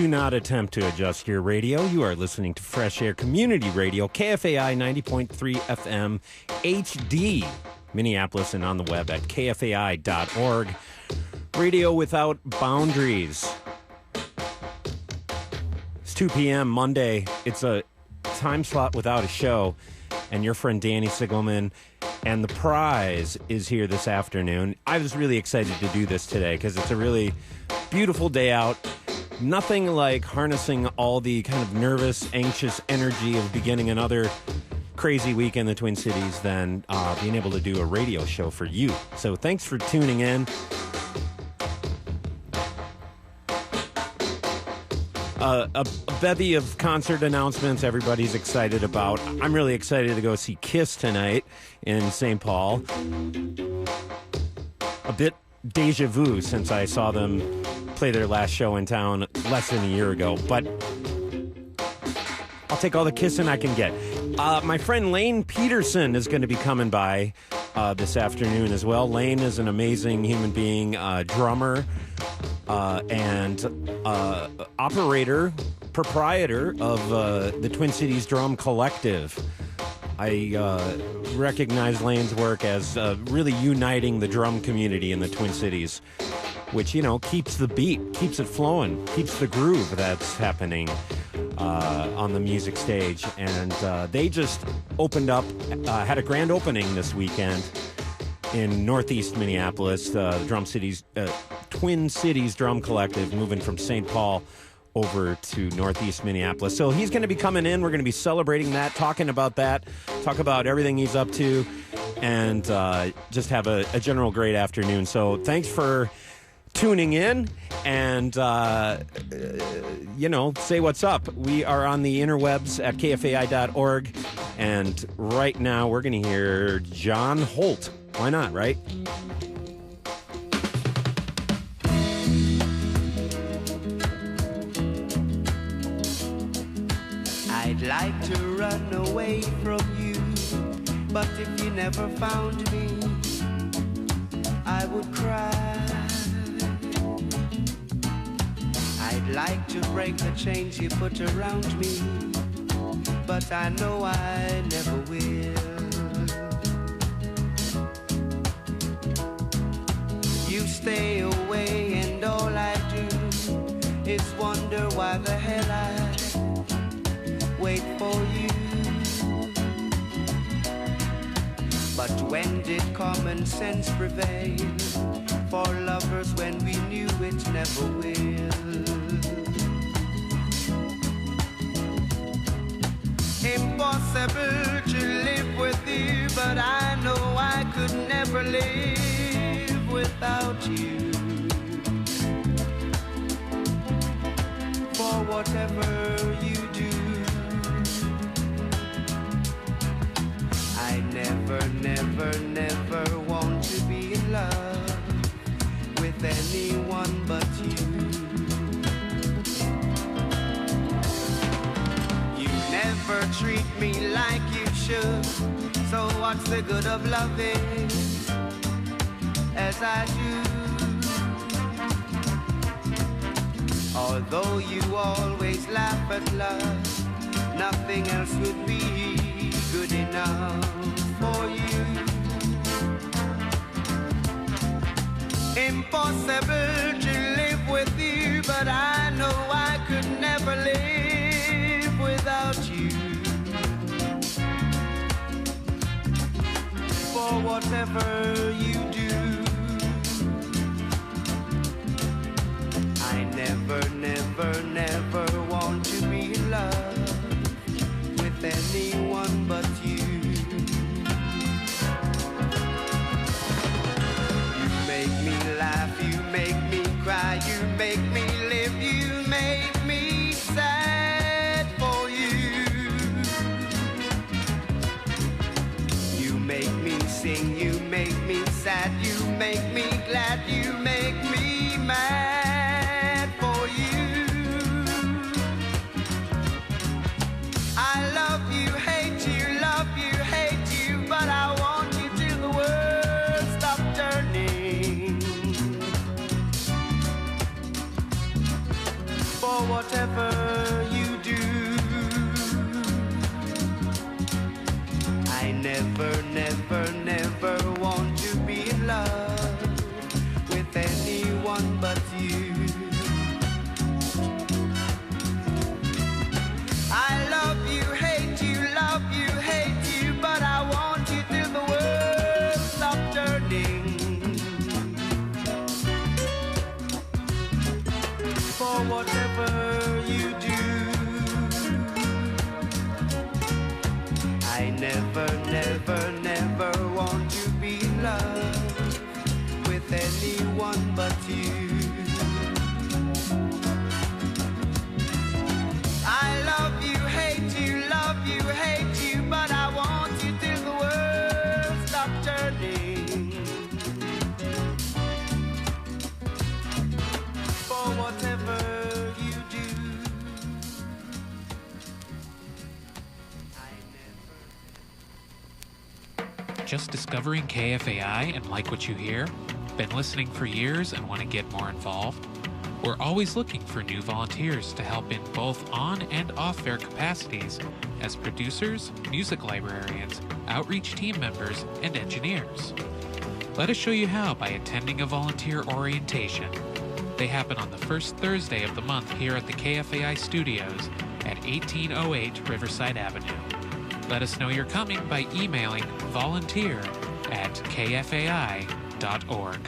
Do not attempt to adjust your radio. You are listening to Fresh Air Community Radio, KFAI 90.3 FM HD, Minneapolis, and on the web at kfai.org. Radio without boundaries. It's 2 p.m. Monday. It's a time slot without a show. And your friend Danny Sigelman and the prize is here this afternoon. I was really excited to do this today because it's a really beautiful day out. Nothing like harnessing all the kind of nervous, anxious energy of beginning another crazy week in the Twin Cities than being able to do a radio show for you. So thanks for tuning in. A bevy of concert announcements everybody's excited about. I'm really excited to go see Kiss tonight in St. Paul. A bit deja vu since I saw them play their last show in town less than a year ago, but I'll take all the kissing I can get. My friend Lane Peterson is going to be coming by this afternoon as well. Lane is an amazing human being, drummer and operator, proprietor of the Twin Cities Drum Collective. I recognize Lane's work as really uniting the drum community in the Twin Cities, which, you know, keeps the beat, keeps it flowing, keeps the groove that's happening on the music stage. And they just opened up, had a grand opening this weekend in Northeast Minneapolis, Twin Cities Drum Collective, moving from St. Paul over to Northeast Minneapolis. So he's going to be coming in. We're going to be celebrating that, talking about that, talk about everything he's up to, and just have a general great afternoon. So thanks for tuning in and, say what's up. We are on the interwebs at kfai.org, and right now we're going to hear John Holt. Why not, right? I'd like to run away from you, but if you never found me, I would cry. I'd like to break the chains you put around me, but I know I never will. You stay away and all I do is wonder why the hell I wait for you. But when did common sense prevail for lovers when we knew it never will? Impossible to live with you, but I know I could never live without you. For whatever you do, I never, never, never want to be in love with anyone but you. You never treat me like you should, so what's the good of loving as I do? Although you always laugh at love, nothing else would be good enough for you. Impossible to live with you, but I know I could never live without you. For whatever you do, I never, never, never want to be in love with anyone but you. You make me laugh, you make me cry, you make me live, you make me sad for you. You make me sing, you make me sad, you make me glad, you make me mad for you. I love you, hate you, but I want you till the world stop turning. For whatever you do. I never, never, never want to be in love with anyone but you. I love you, hate you, but I want you till the world stops turning. For whatever you do, I never, never, never want to be in love with anyone but you. I love you, hate you, but I want you till the world stops turning. For whatever you do, I never. Just discovering KFAI and like what you hear? Been listening for years and want to get more involved? We're always looking for new volunteers to help in both on and off-air capacities as producers, music librarians, outreach team members, and engineers. Let us show you how by attending a volunteer orientation. They happen on the first Thursday of the month here at the KFAI studios at 1808 Riverside Avenue. Let us know you're coming by emailing volunteer@kfai.org.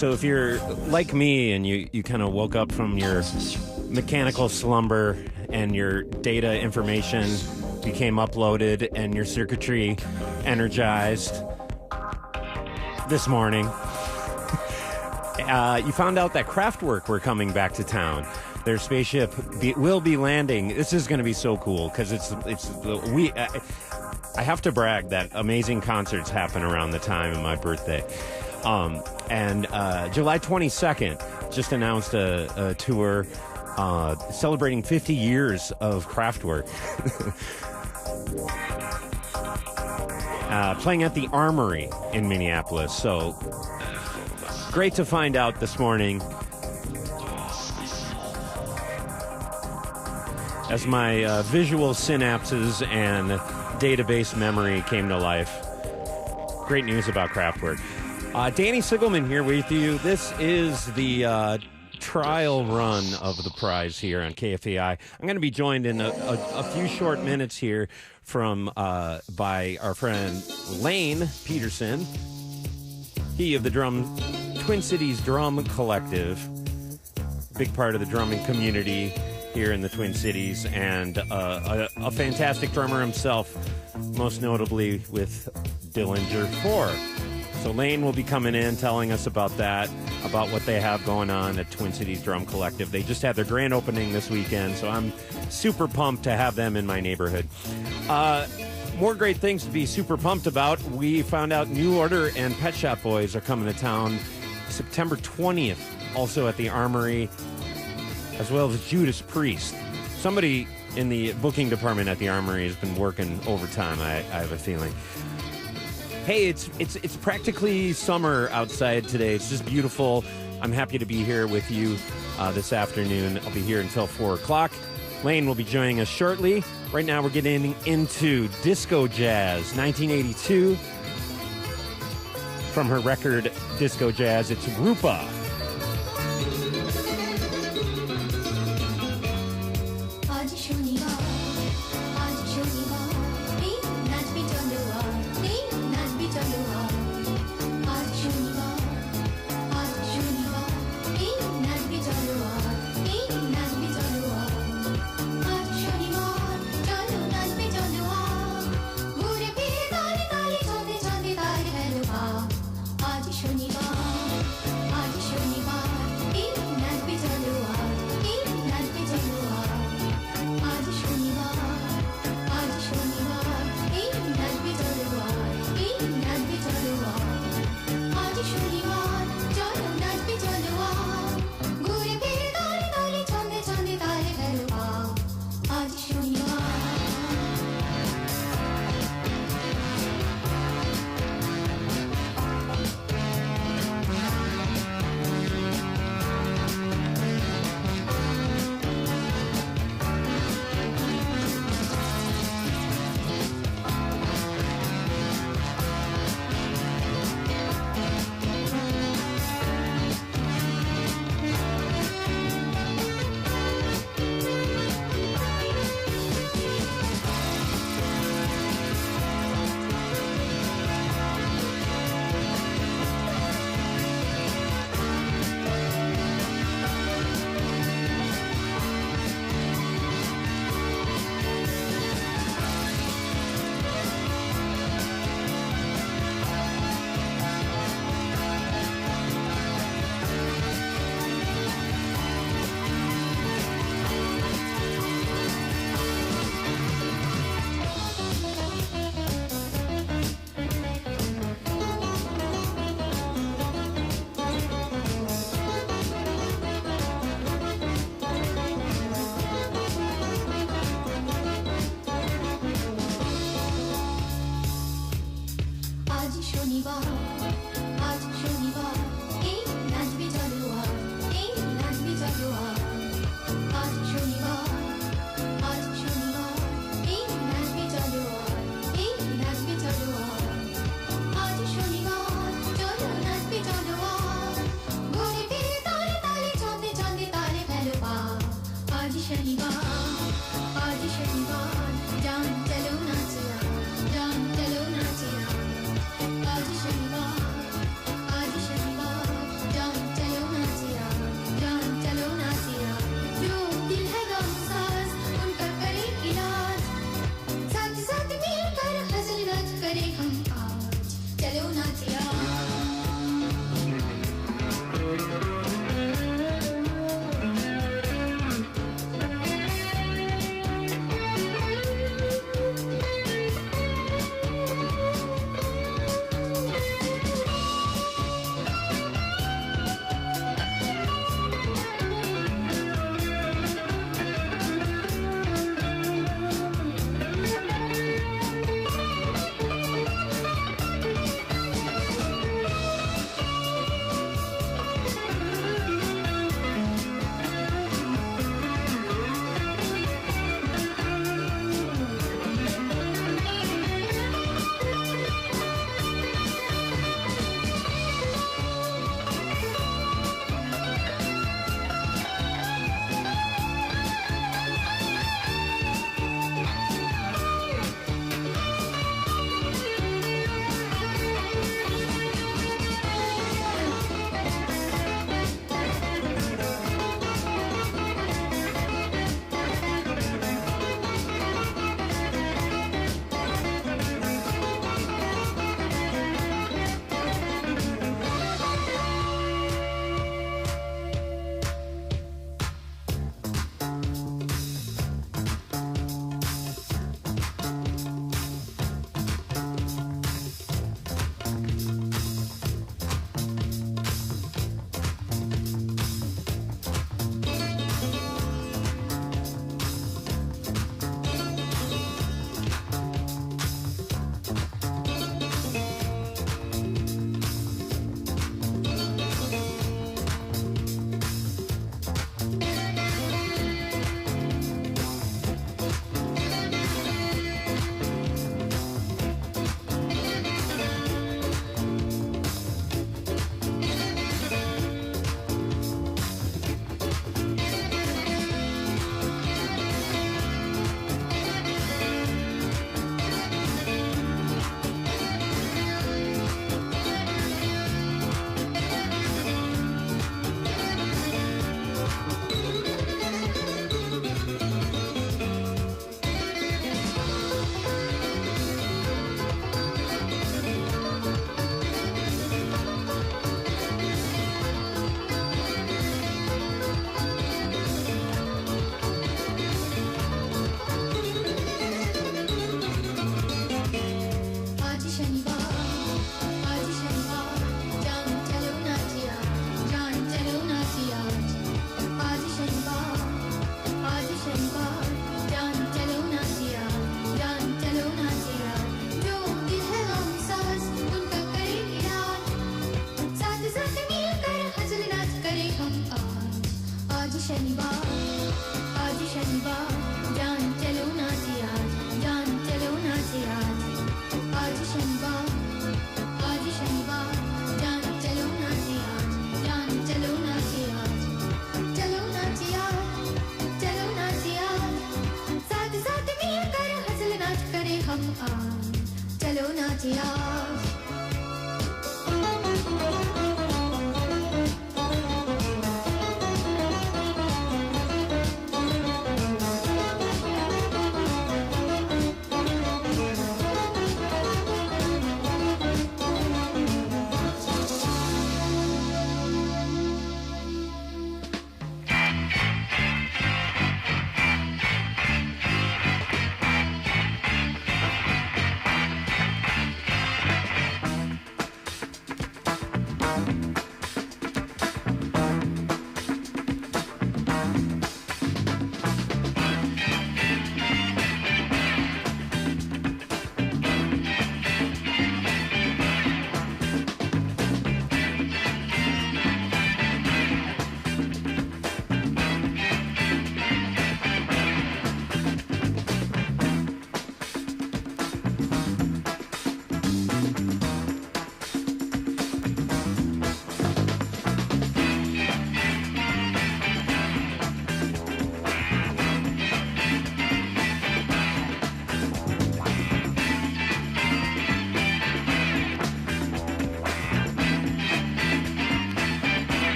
So if you're like me and you kind of woke up from your mechanical slumber and your data information became uploaded and your circuitry energized this morning, you found out that Kraftwerk were coming back to town. Their spaceship will be landing. This is going to be so cool because I have to brag that amazing concerts happen around the time of my birthday. And July 22nd just announced a tour celebrating 50 years of Kraftwerk. Playing at the Armory in Minneapolis. So great to find out this morning as my visual synapses and database memory came to life. Great news about Kraftwerk. Danny Sigelman here with you. This is the trial run of the prize here on KFAI. I'm going to be joined in a few short minutes here from by our friend Lane Peterson. He of the Twin Cities Drum Collective, big part of the drumming community here in the Twin Cities, and a fantastic drummer himself, most notably with Dillinger 4. So Lane will be coming in, telling us about that, about what they have going on at Twin Cities Drum Collective. They just had their grand opening this weekend, so I'm super pumped to have them in my neighborhood. More great things to be super pumped about. We found out New Order and Pet Shop Boys are coming to town September 20th, also at the Armory, as well as Judas Priest. Somebody in the booking department at the Armory has been working overtime, I have a feeling. Hey, it's practically summer outside today. It's just beautiful. I'm happy to be here with you this afternoon. I'll be here until 4 o'clock. Lane will be joining us shortly. Right now we're getting into disco jazz, 1982. From her record Disco Jazz, it's Rupa. आज शनिवार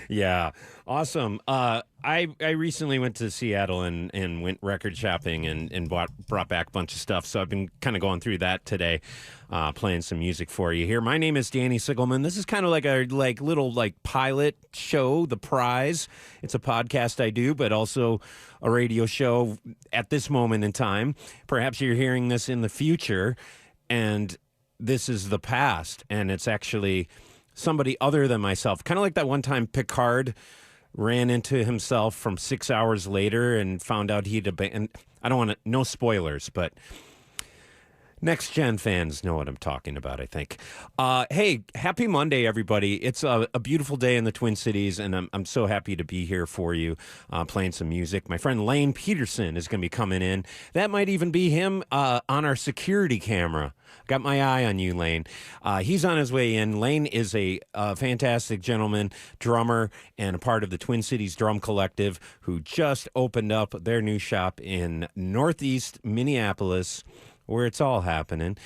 Yeah, awesome. I recently went to Seattle and went record shopping and brought back a bunch of stuff. So I've been kind of going through that today, playing some music for you here. My name is Danny Sigelman. This is kind of like a little pilot show, The Prize. It's a podcast I do, but also a radio show at this moment in time. Perhaps you're hearing this in the future, and this is the past, and it's actually somebody other than myself. Kind of like that one time Picard ran into himself from 6 hours later and found out he'd abandoned. I don't want to, no spoilers, but Next Gen fans know what I'm talking about, I think. Hey, happy Monday, everybody. It's a beautiful day in the Twin Cities, and I'm so happy to be here for you, playing some music. My friend Lane Peterson is going to be coming in. That might even be him on our security camera. Got my eye on you, Lane. He's on his way in. Lane is a fantastic gentleman, drummer, and a part of the Twin Cities Drum Collective, who just opened up their new shop in Northeast Minneapolis, where it's all happening,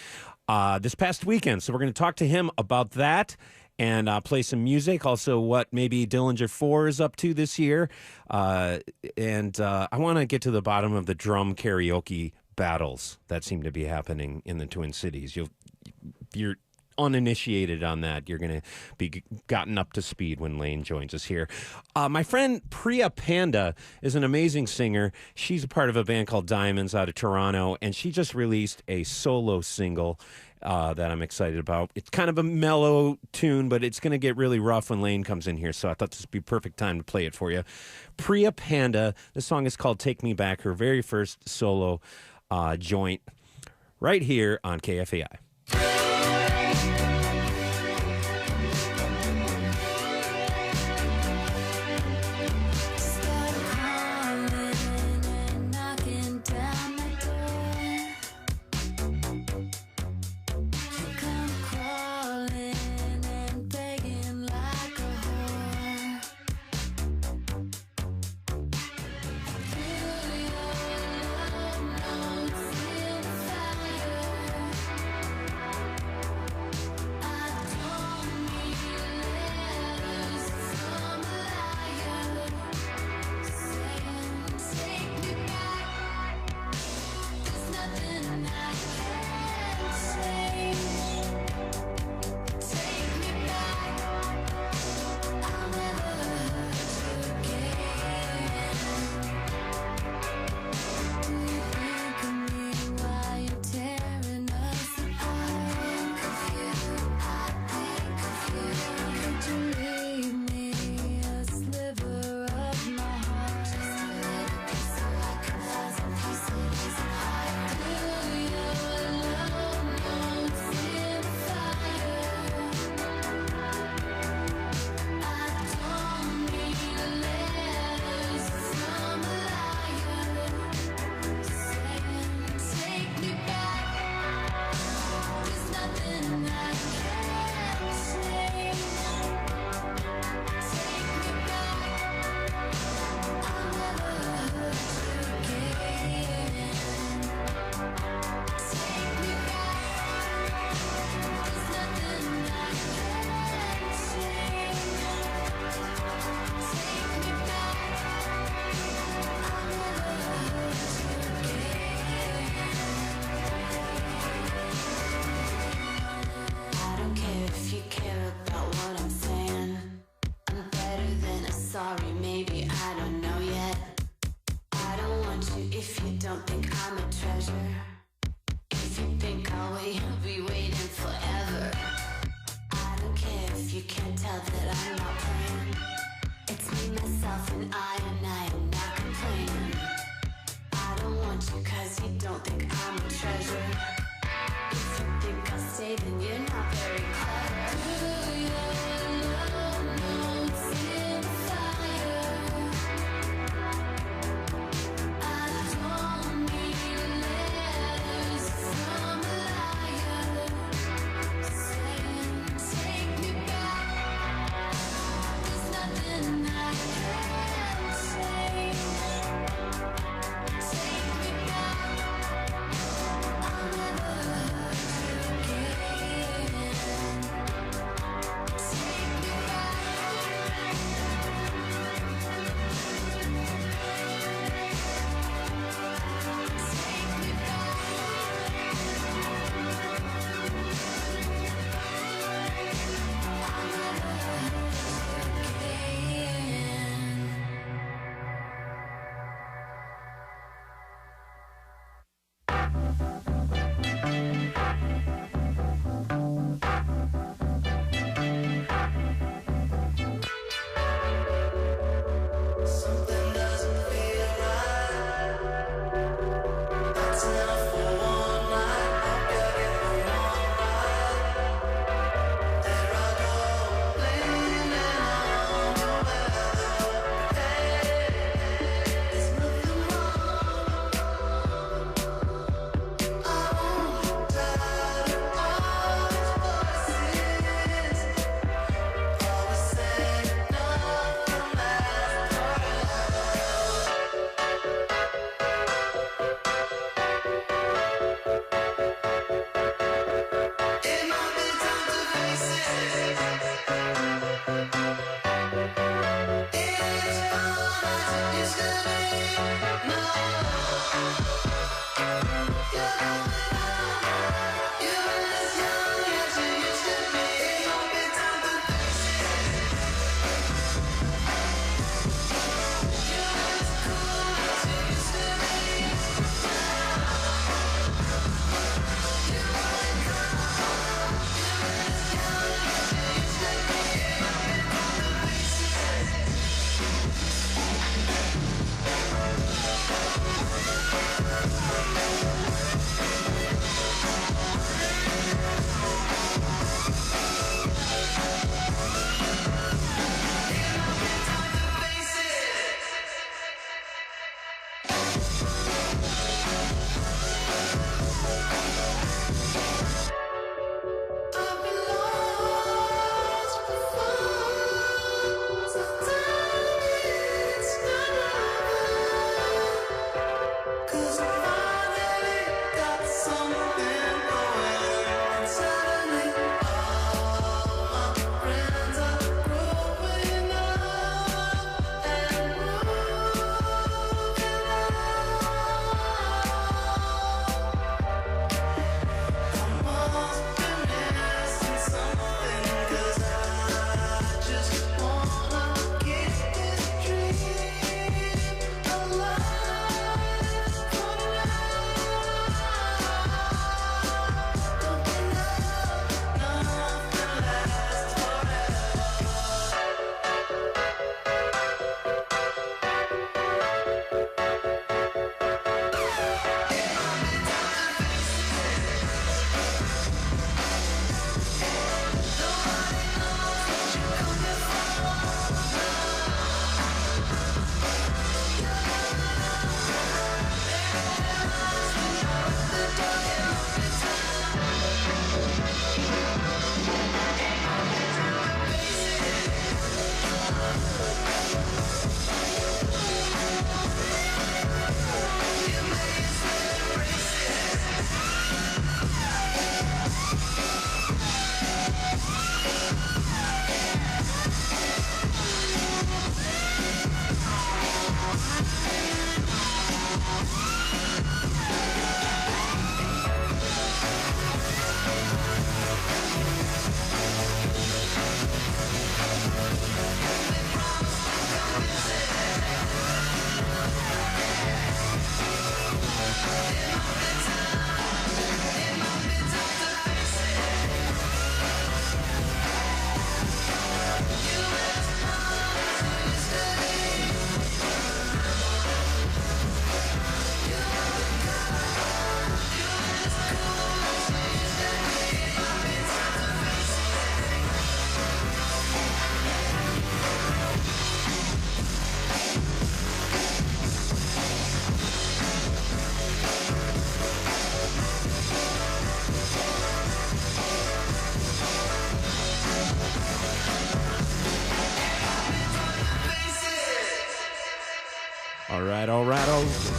this past weekend. So we're going to talk to him about that and play some music. Also, what maybe Dillinger 4 is up to this year. And I want to get to the bottom of the drum karaoke battles that seem to be happening in the Twin Cities. If you're uninitiated on that, you're going to be gotten up to speed when Lane joins us here. My friend Priya Panda is an amazing singer. She's a part of a band called Diamonds out of Toronto, and she just released a solo single that I'm excited about. It's kind of a mellow tune, but it's going to get really rough when Lane comes in here, so I thought this would be perfect time to play it for you. Priya Panda, the song is called Take Me Back, her very first solo joint, right here on KFAI.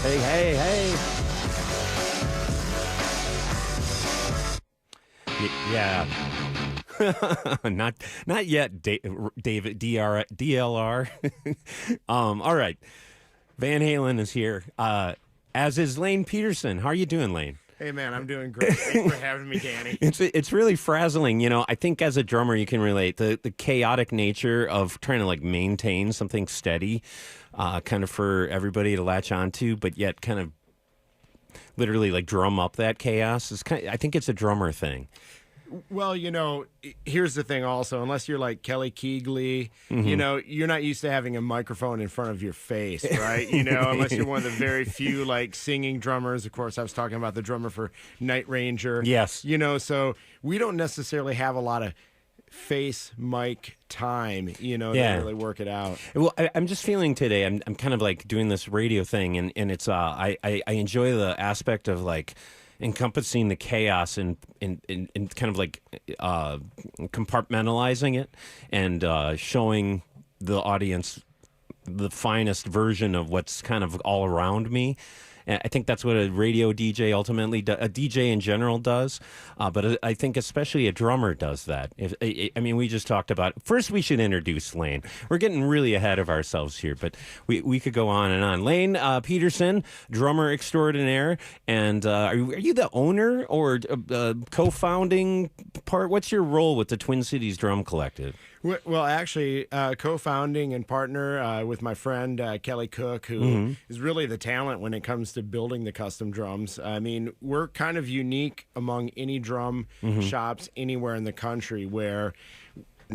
Hey, hey, hey. Yeah. not yet, David DLR. All right. Van Halen is here. As is Lane Peterson. How are you doing, Lane? Hey, man, I'm doing great. Thanks for having me, Danny. It's really frazzling. You know, I think as a drummer you can relate the chaotic nature of trying to like maintain something steady, kind of for everybody to latch onto, but yet kind of literally like drum up that chaos. I think it's a drummer thing. Well, you know, here's the thing also, unless you're like Kelly Keegley, you know, you're not used to having a microphone in front of your face, right? You know, unless you're one of the very few like singing drummers. Of course, I was talking about the drummer for Night Ranger. Yes. You know, so we don't necessarily have a lot of face mic time, you know, to really work it out. Well, I'm just feeling today, I'm kind of like doing this radio thing, and it's I enjoy the aspect of like encompassing the chaos and kind of like compartmentalizing it and showing the audience the finest version of what's kind of all around me. And I think that's what a radio DJ ultimately a DJ in general does, but I think especially a drummer does that. I mean, we just talked about, first we should introduce Lane. We're getting really ahead of ourselves here, but we could go on and on. Lane Peterson, drummer extraordinaire, and are you the owner or co-founding part? What's your role with the Twin Cities Drum Collective? Well, actually, co-founding and partner with my friend Kelly Cook, who is really the talent when it comes to building the custom drums. I mean, we're kind of unique among any drum shops anywhere in the country where,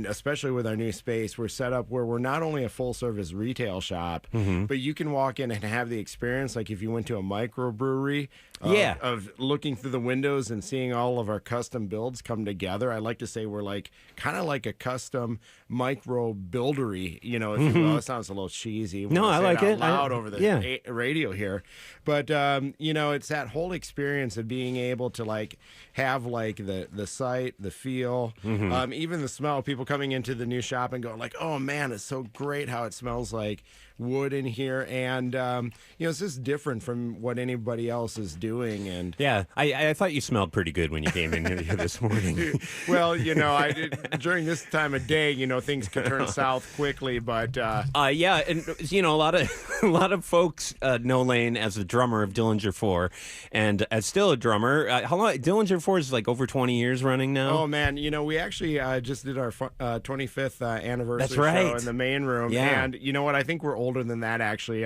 especially with our new space, we're set up where we're not only a full-service retail shop, but you can walk in and have the experience like if you went to a microbrewery of looking through the windows and seeing all of our custom builds come together. I like to say we're like kind of like a custom micro buildery, you know, if you will. It sounds a little cheesy. No, I like it loud over the radio here. But, you know, it's that whole experience of being able to like have like the sight, the feel, even the smell. People coming into the new shop and going like, oh man, it's so great how it smells like wood in here. And, you know, it's just different from what anybody else is doing. And yeah, I thought you smelled pretty good when you came in here this morning. Well, you know, during this time of day, you know, things can turn south quickly, but yeah, and you know, a lot of folks know Lane as the drummer of Dillinger 4, and as still a drummer. How long? Dillinger 4 is like over 20 years running now. Oh man, you know, we actually just did our 25th anniversary show in the main room, and you know what? I think we're older than that actually.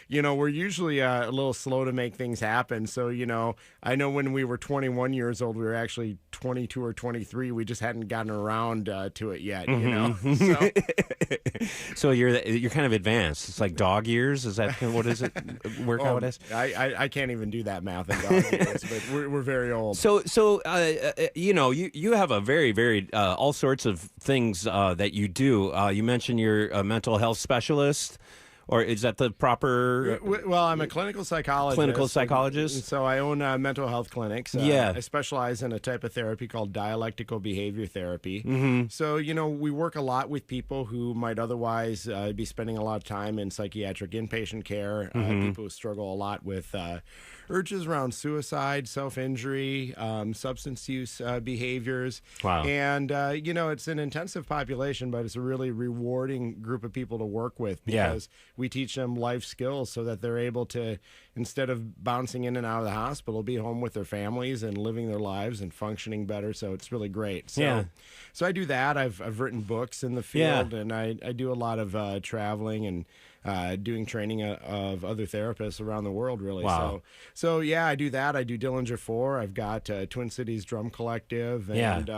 You know, we're usually a little slow to make things happen. So you know, I know when we were 21 years old, we were actually 22 or 23. We just hadn't gotten around to it yet. You know, so you're kind of advanced. It's like dog years. Is that what is it? Work out as? I can't even do that math in dog years, but we're very old. So you know, you have a very all sorts of things that you do. You mentioned you're a mental health specialist. Or is that the proper? Well, I'm a clinical psychologist. Clinical psychologist. So I own mental health clinics. I specialize in a type of therapy called dialectical behavior therapy. So, you know, we work a lot with people who might otherwise be spending a lot of time in psychiatric inpatient care, people who struggle a lot with urges around suicide, self-injury, substance use behaviors. Wow. And, you know, it's an intensive population, but it's a really rewarding group of people to work with because we teach them life skills so that they're able to, instead of bouncing in and out of the hospital, be home with their families and living their lives and functioning better. So it's really great. So, so I do that. I've written books in the field, and I do a lot of traveling and doing training of other therapists around the world, really. Wow. So yeah, I do that. I do Dillinger 4. I've got Twin Cities Drum Collective, and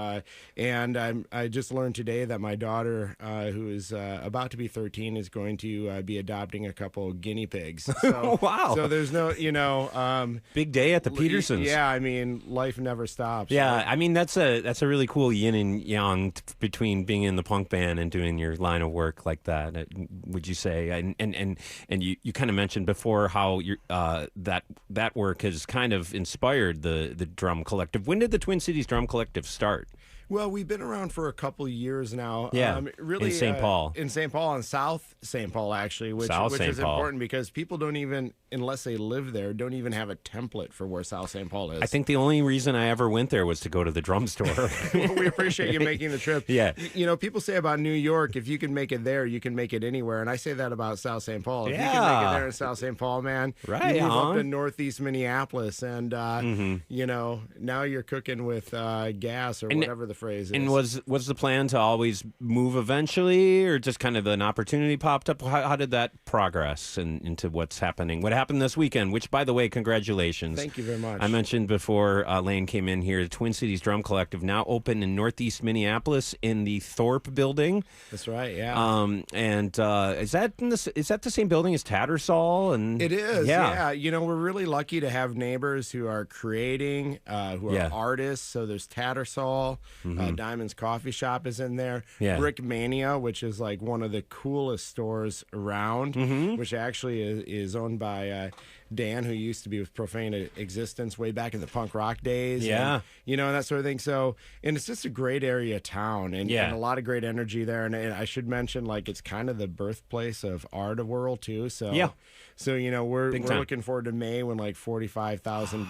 I just learned today that my daughter, who is about to be 13, is going to be adopting a couple of guinea pigs. So, wow. So there's no, you know, big day at the Petersons. Yeah, I mean, life never stops. Yeah, right? I mean that's a really cool yin and yang between being in the punk band and doing your line of work like that. Would you say? And you kind of mentioned before how that work has kind of inspired the drum collective. When did the Twin Cities Drum Collective start? Well, we've been around for a couple years now. Yeah, really in St. Paul. In St. Paul and South St. Paul, actually, which St. is Paul. important because people don't even, unless they live there, don't even have a template for where South St. Paul is. I think the only reason I ever went there was to go to the drum store. Well, we appreciate you making the trip. Yeah. You know, people say about New York, if you can make it there, you can make it anywhere. And I say that about South St. Paul. If you can make it there in South St. Paul, man, Right you move on. up in Northeast Minneapolis. And, you know, now you're cooking with gas or whatever the phrase is. And was the plan to always move eventually, or just kind of an opportunity popped up? How did that progress into what's happening? What happened this weekend? Which, by the way, congratulations! Thank you very much. I mentioned before Lane came in here. The Twin Cities Drum Collective now open in Northeast Minneapolis in the Thorpe Building. That's right. Yeah. And is that the same building as Tattersall? And It is, yeah. You know, we're really lucky to have neighbors who are creating, who are artists. So there's Tattersall, Diamond's Coffee Shop is in there. Yeah. Brick Mania, which is like one of the coolest stores around, which actually is owned by Dan, who used to be with Profane Existence way back in the punk rock days. Yeah. And, you know, and that sort of thing. So, and it's just a great area of town and a lot of great energy there. And I should mention, like, it's kind of the birthplace of Art of World, too. So, So, you know, we're looking forward to May when like 45,000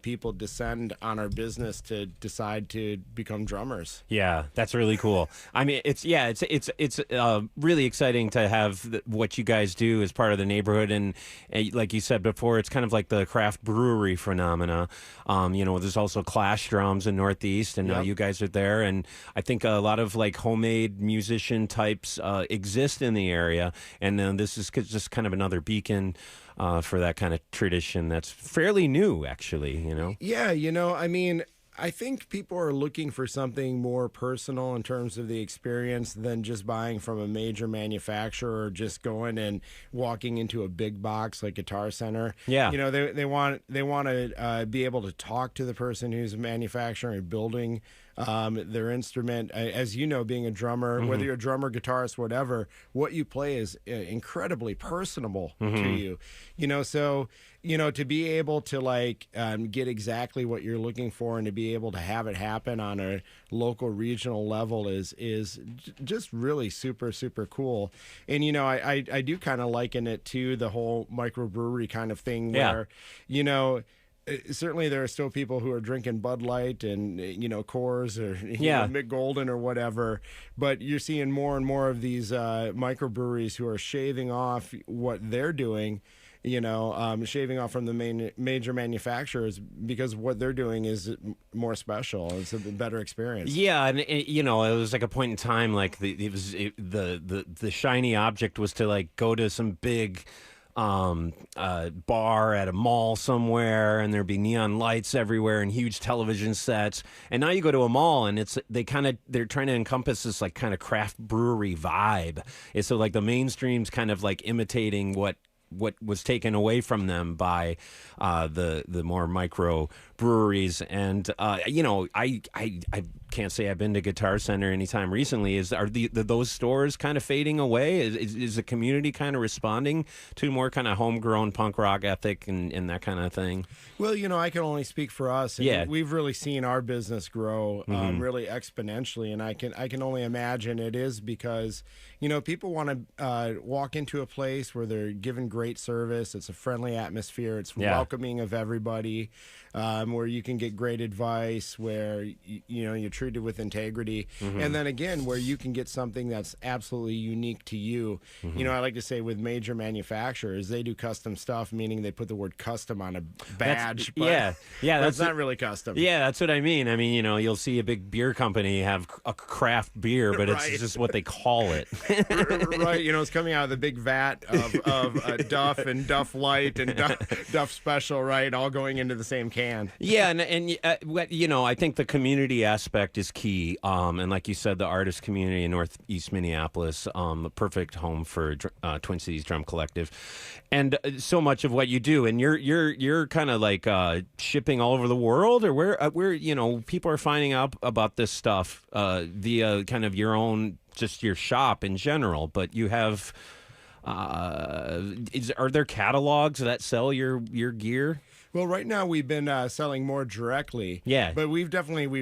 people descend on our business to decide to become drummers. Yeah, that's really cool. I mean, it's really exciting to have what you guys do as part of the neighborhood, and like you said before, it's kind of like the craft brewery phenomena. You know, there's also Clash Drums in Northeast, and now you guys are there, and I think a lot of like homemade musician types exist in the area, and this is just kind of another beacon for that kind of tradition that's fairly new, actually, you know? Yeah, you know, I mean, I think people are looking for something more personal in terms of the experience than just buying from a major manufacturer or just going and walking into a big box like Guitar Center. Yeah. You know, they want to be able to talk to the person who's manufacturing and building their instrument. As you know, being a drummer, whether you're a drummer, guitarist, whatever, what you play is incredibly personable to you. You know, so, you know, to be able to like get exactly what you're looking for and to be able to have it happen on a local, regional level is just really super, super cool. And, you know, I do kind of liken it to the whole microbrewery kind of thing where, you know, certainly there are still people who are drinking Bud Light and, you know, Coors or Mick Golden or whatever, but you're seeing more and more of these microbreweries who are shaving off what they're doing, you know, shaving off from the major manufacturers because what they're doing is more special. It's a better experience. Yeah, and you know, it was like a point in time, like the shiny object was to like go to some big bar at a mall somewhere, and there'd be neon lights everywhere and huge television sets. And now you go to a mall, and they're trying to encompass this like kind of craft brewery vibe. It's so like the mainstream's kind of like imitating what was taken away from them by the more micro breweries. And you know, I can't say I've been to Guitar Center anytime recently. Are those stores kind of fading away? Is the community kind of responding to more kind of homegrown punk rock ethic and that kind of thing? Well, you know, I can only speak for us. And we've really seen our business grow really exponentially, and I can only imagine it is because, you know, people want to walk into a place where they're given great service. It's a friendly atmosphere. It's welcoming of everybody, where you can get great advice, where you know you're treated with integrity, and then again where you can get something that's absolutely unique to you. You know, I like to say with major manufacturers, they do custom stuff, meaning they put the word custom on a badge. That's not really custom. Yeah, that's what I mean. I mean, you know, you'll see a big beer company have a craft beer, but it's just what they call it. Right. You know, it's coming out of the big vat of Duff and Duff Light and Duff Special, right? All going into the same can. Yeah, and you know, I think the community aspect is key. And like you said, the artist community in Northeast Minneapolis, the perfect home for Twin Cities Drum Collective, and so much of what you do. And you're kind of like shipping all over the world, or where you know people are finding out about this stuff via kind of your own, just your shop in general. But you have. Are there catalogs that sell your gear? Well, right now we've been selling more directly. Yeah. But we've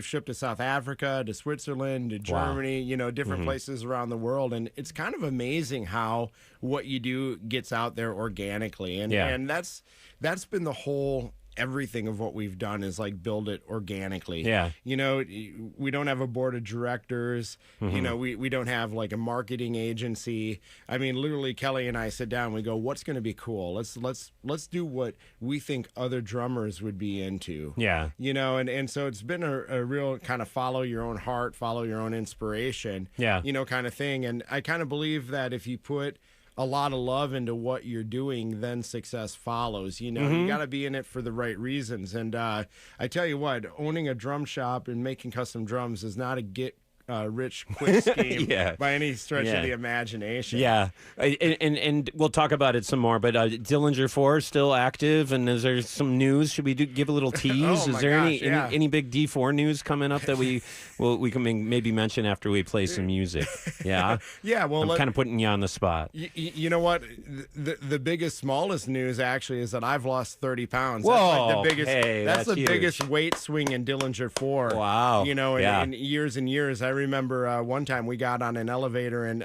shipped to South Africa, to Switzerland, to Germany, different places around the world. And it's kind of amazing how what you do gets out there organically. And that's been the whole everything of what we've done is like build it organically. Yeah. We don't have a board of directors. We don't have like a marketing agency. I mean, literally Kelly and I sit down and we go, what's going to be cool? Let's do what we think other drummers would be into. Yeah. And so it's been a real kind of follow your own heart, follow your own inspiration. Yeah. Kind of thing. And I kind of believe that if you put a lot of love into what you're doing, then success follows. You got to be in it for the right reasons. And I tell you what, owning a drum shop and making custom drums is not a rich quick scheme by any stretch of the imagination. Yeah, and we'll talk about it some more. But Dillinger 4 is still active, and is there some news? Should we give a little tease? Is there any big D4 news coming up that we can maybe mention after we play some music? Yeah, yeah. Well, I'm kind of putting you on the spot. You know what? The biggest, smallest news actually is that I've lost 30 pounds. Whoa, that's like the biggest. That's the huge. biggest weight swing in Dillinger 4. Wow. In years and years. I remember one time we got on an elevator in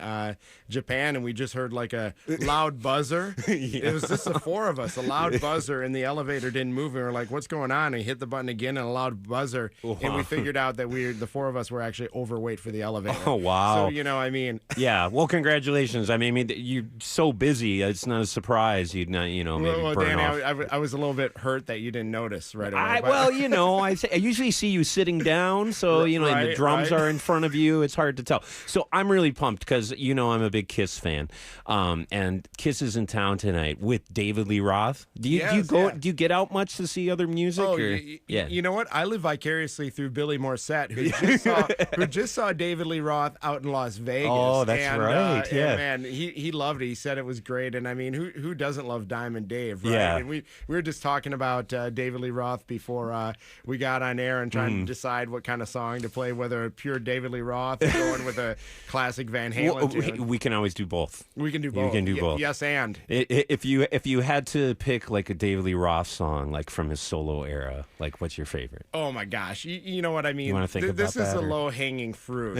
Japan and we just heard like a loud buzzer. It was just the four of us, a loud buzzer, and the elevator didn't move. We were like, what's going on? And he hit the button again and a loud buzzer. And we figured out that the four of us were actually overweight for the elevator. Oh, wow. So, Yeah, well, congratulations. I mean, you're so busy. It's not a surprise you'd not, maybe well, burn Danny, off. I was a little bit hurt that you didn't notice right away. I usually see you sitting down, so, and the drums are in front of you. It's hard to tell. So I'm really pumped because, I'm a big Kiss fan. And Kiss is in town tonight with David Lee Roth. Do you get out much to see other music? Oh, you know what? I live vicariously through Billy Morissette, who just saw David Lee Roth out in Las Vegas. Oh, that's right. Yeah. And man, he loved it. He said it was great. And I mean, who doesn't love Diamond Dave, right? Yeah. And we were just talking about David Lee Roth before we got on air and trying to decide what kind of song to play, whether a pure David Lee Roth or going with a classic Van Halen tune. We can always do both. We can do both. We can do both. Yes, and if you had to pick like a David Lee Roth song, like from his solo era, like what's your favorite? Oh my gosh, you know what I mean. You want to think about this that? This is a low hanging fruit,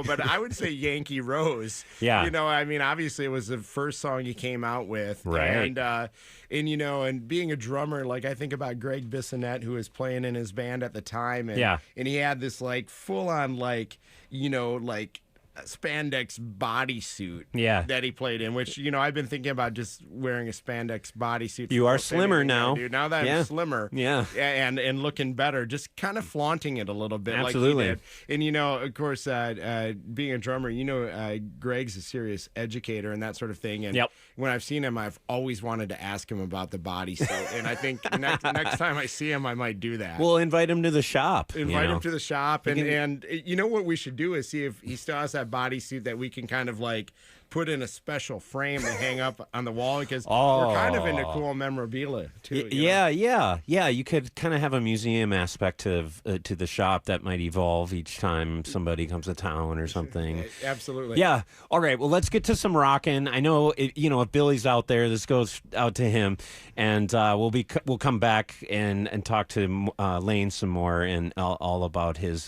But I would say Yankee Rose. Yeah. I mean, obviously it was the first song he came out with, right? And being a drummer, like I think about Greg Bissonette, who was playing in his band at the time, and he had this like full on like spandex bodysuit that he played in, which I've been thinking about just wearing a spandex bodysuit. You are slimmer now. Now that I'm slimmer, and looking better, just kind of flaunting it a little bit. Absolutely. Like he did. And of course, being a drummer, Greg's a serious educator and that sort of thing. And when I've seen him, I've always wanted to ask him about the bodysuit. And I think next time I see him, I might do that. We'll invite him to the shop. Invite him to the shop, and what we should do is see if he still has that bodysuit that we can kind of like put in a special frame to hang up on the wall, because we're kind of into cool memorabilia too. Yeah. You could kind of have a museum aspect of to the shop that might evolve each time somebody comes to town or something. Absolutely. Yeah. All right. Well, let's get to some rockin'. I know if Billy's out there, this goes out to him, and we'll come back and talk to Lane some more and all about his.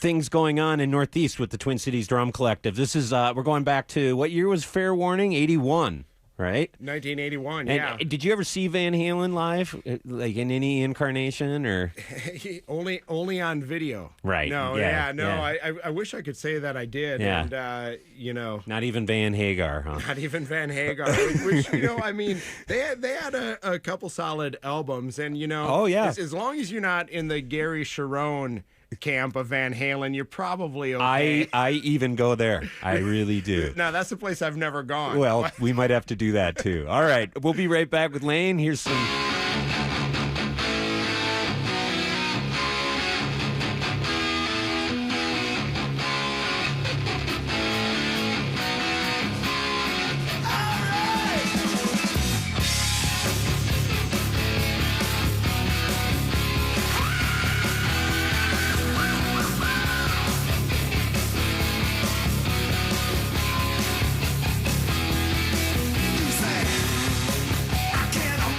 Things going on in Northeast with the Twin Cities Drum Collective. This is we're going back to what year was Fair Warning? 81, right? 1981. And did you ever see Van Halen live, like in any incarnation, or only on video? Right. No. Yeah. No. Yeah. I wish I could say that I did. Yeah. And not even Van Hagar, huh? Not even Van Hagar. Which I mean, they had a couple solid albums, and Oh yeah. As long as you're not in the Gary Sharon camp of Van Halen, you're probably okay. I even go there. I really do. No, that's a place I've never gone. Well, we might have to do that too. All right, we'll be right back with Lane. Here's some.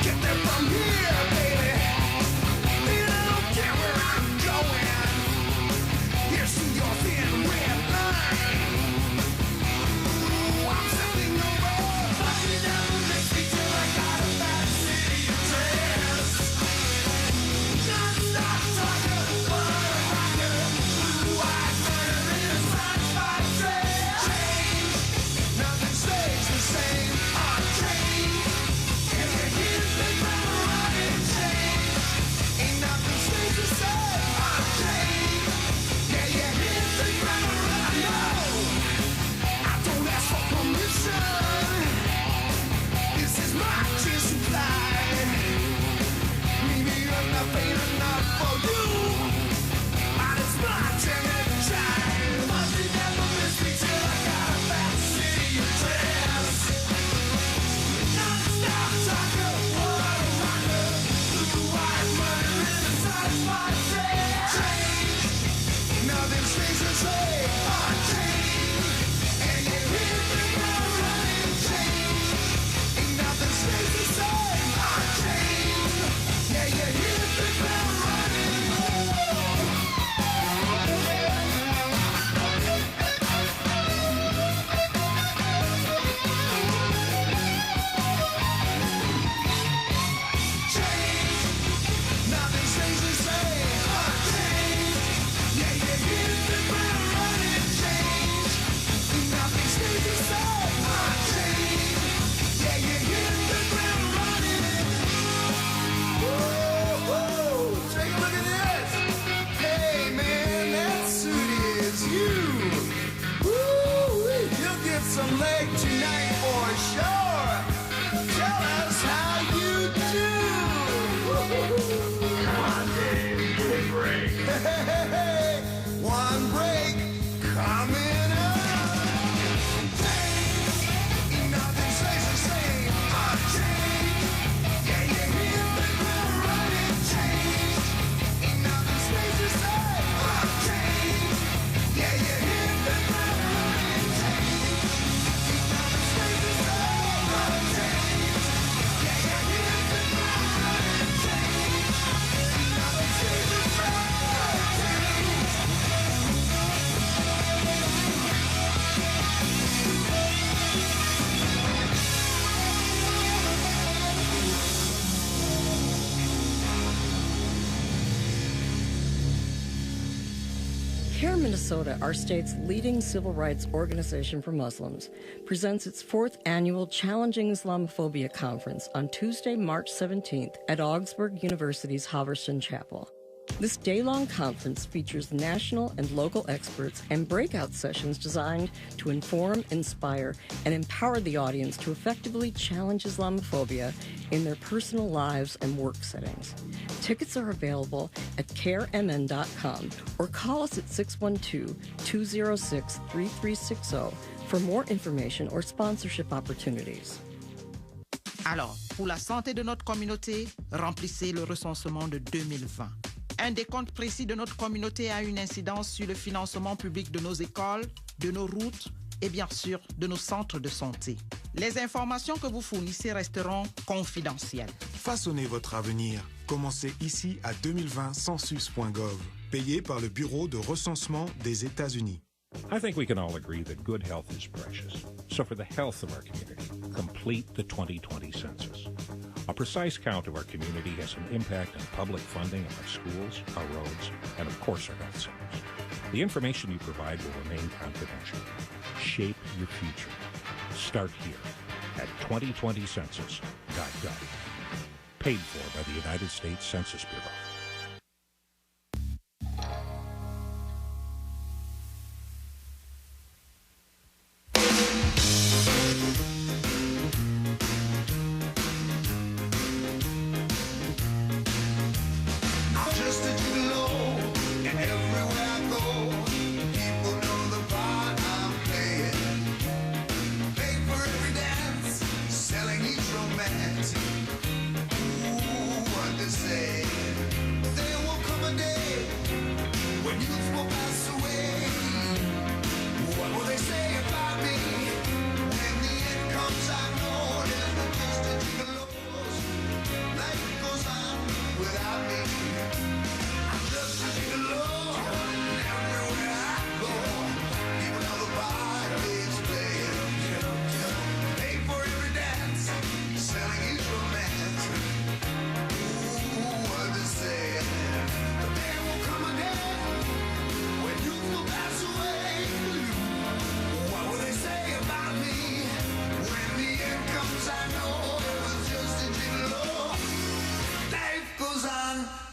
Get there from CARE Minnesota, our state's leading civil rights organization for Muslims, presents its 4th annual Challenging Islamophobia Conference on Tuesday, March 17th at Augsburg University's Halverson Chapel. This day-long conference features national and local experts and breakout sessions designed to inform, inspire, and empower the audience to effectively challenge Islamophobia in their personal lives and work settings. Tickets are available at caremn.com or call us at 612-206-3360 for more information or sponsorship opportunities. Alors, pour la santé de notre communauté, remplissez le recensement de 2020. Un décompte précis de notre communauté a une incidence sur le financement public de nos écoles, de nos routes et bien sûr de nos centres de santé. Les informations que vous fournissez resteront confidentielles. Façonnez votre avenir. Commencez ici à 2020 census.gov, payé par le Bureau de recensement des États-Unis. I think we can all agree that good health is precious. So for the health of our community, complete the 2020 census. A precise count of our community has an impact on public funding of our schools, our roads, and of course our health centers. The information you provide will remain confidential. Shape your future. Start here at 2020census.gov. Paid for by the United States Census Bureau.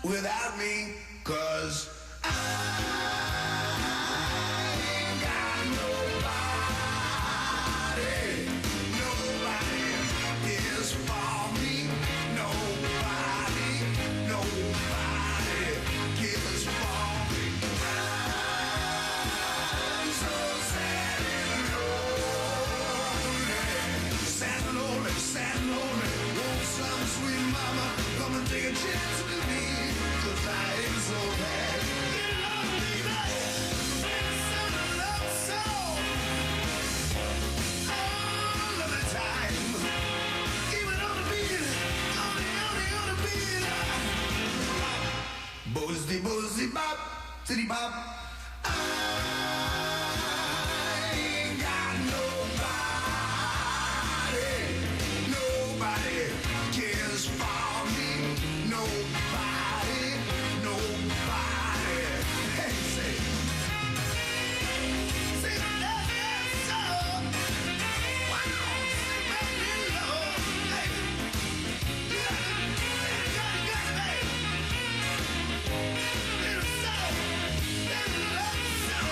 Without me, 'cause I ain't got nobody. Nobody is for me. Nobody cares for me. I'm so sad and lonely. Sad and lonely. Want some sweet mama, come and take a chance with me. I am so bad. Get along, baby. It's a love song. All of the time. Even on the beat. On the beat. Boozy, boozy, bop. City bop. I ain't got nobody. Nobody cares for me. Nobody. Hey, say that song. Wow, say baby love. Hey, you got it, baby. Little soul, little love soul.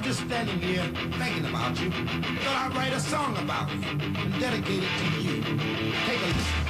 just standing here thinking about you. Thought I'd write a song about you and dedicate it to you. Take a listen.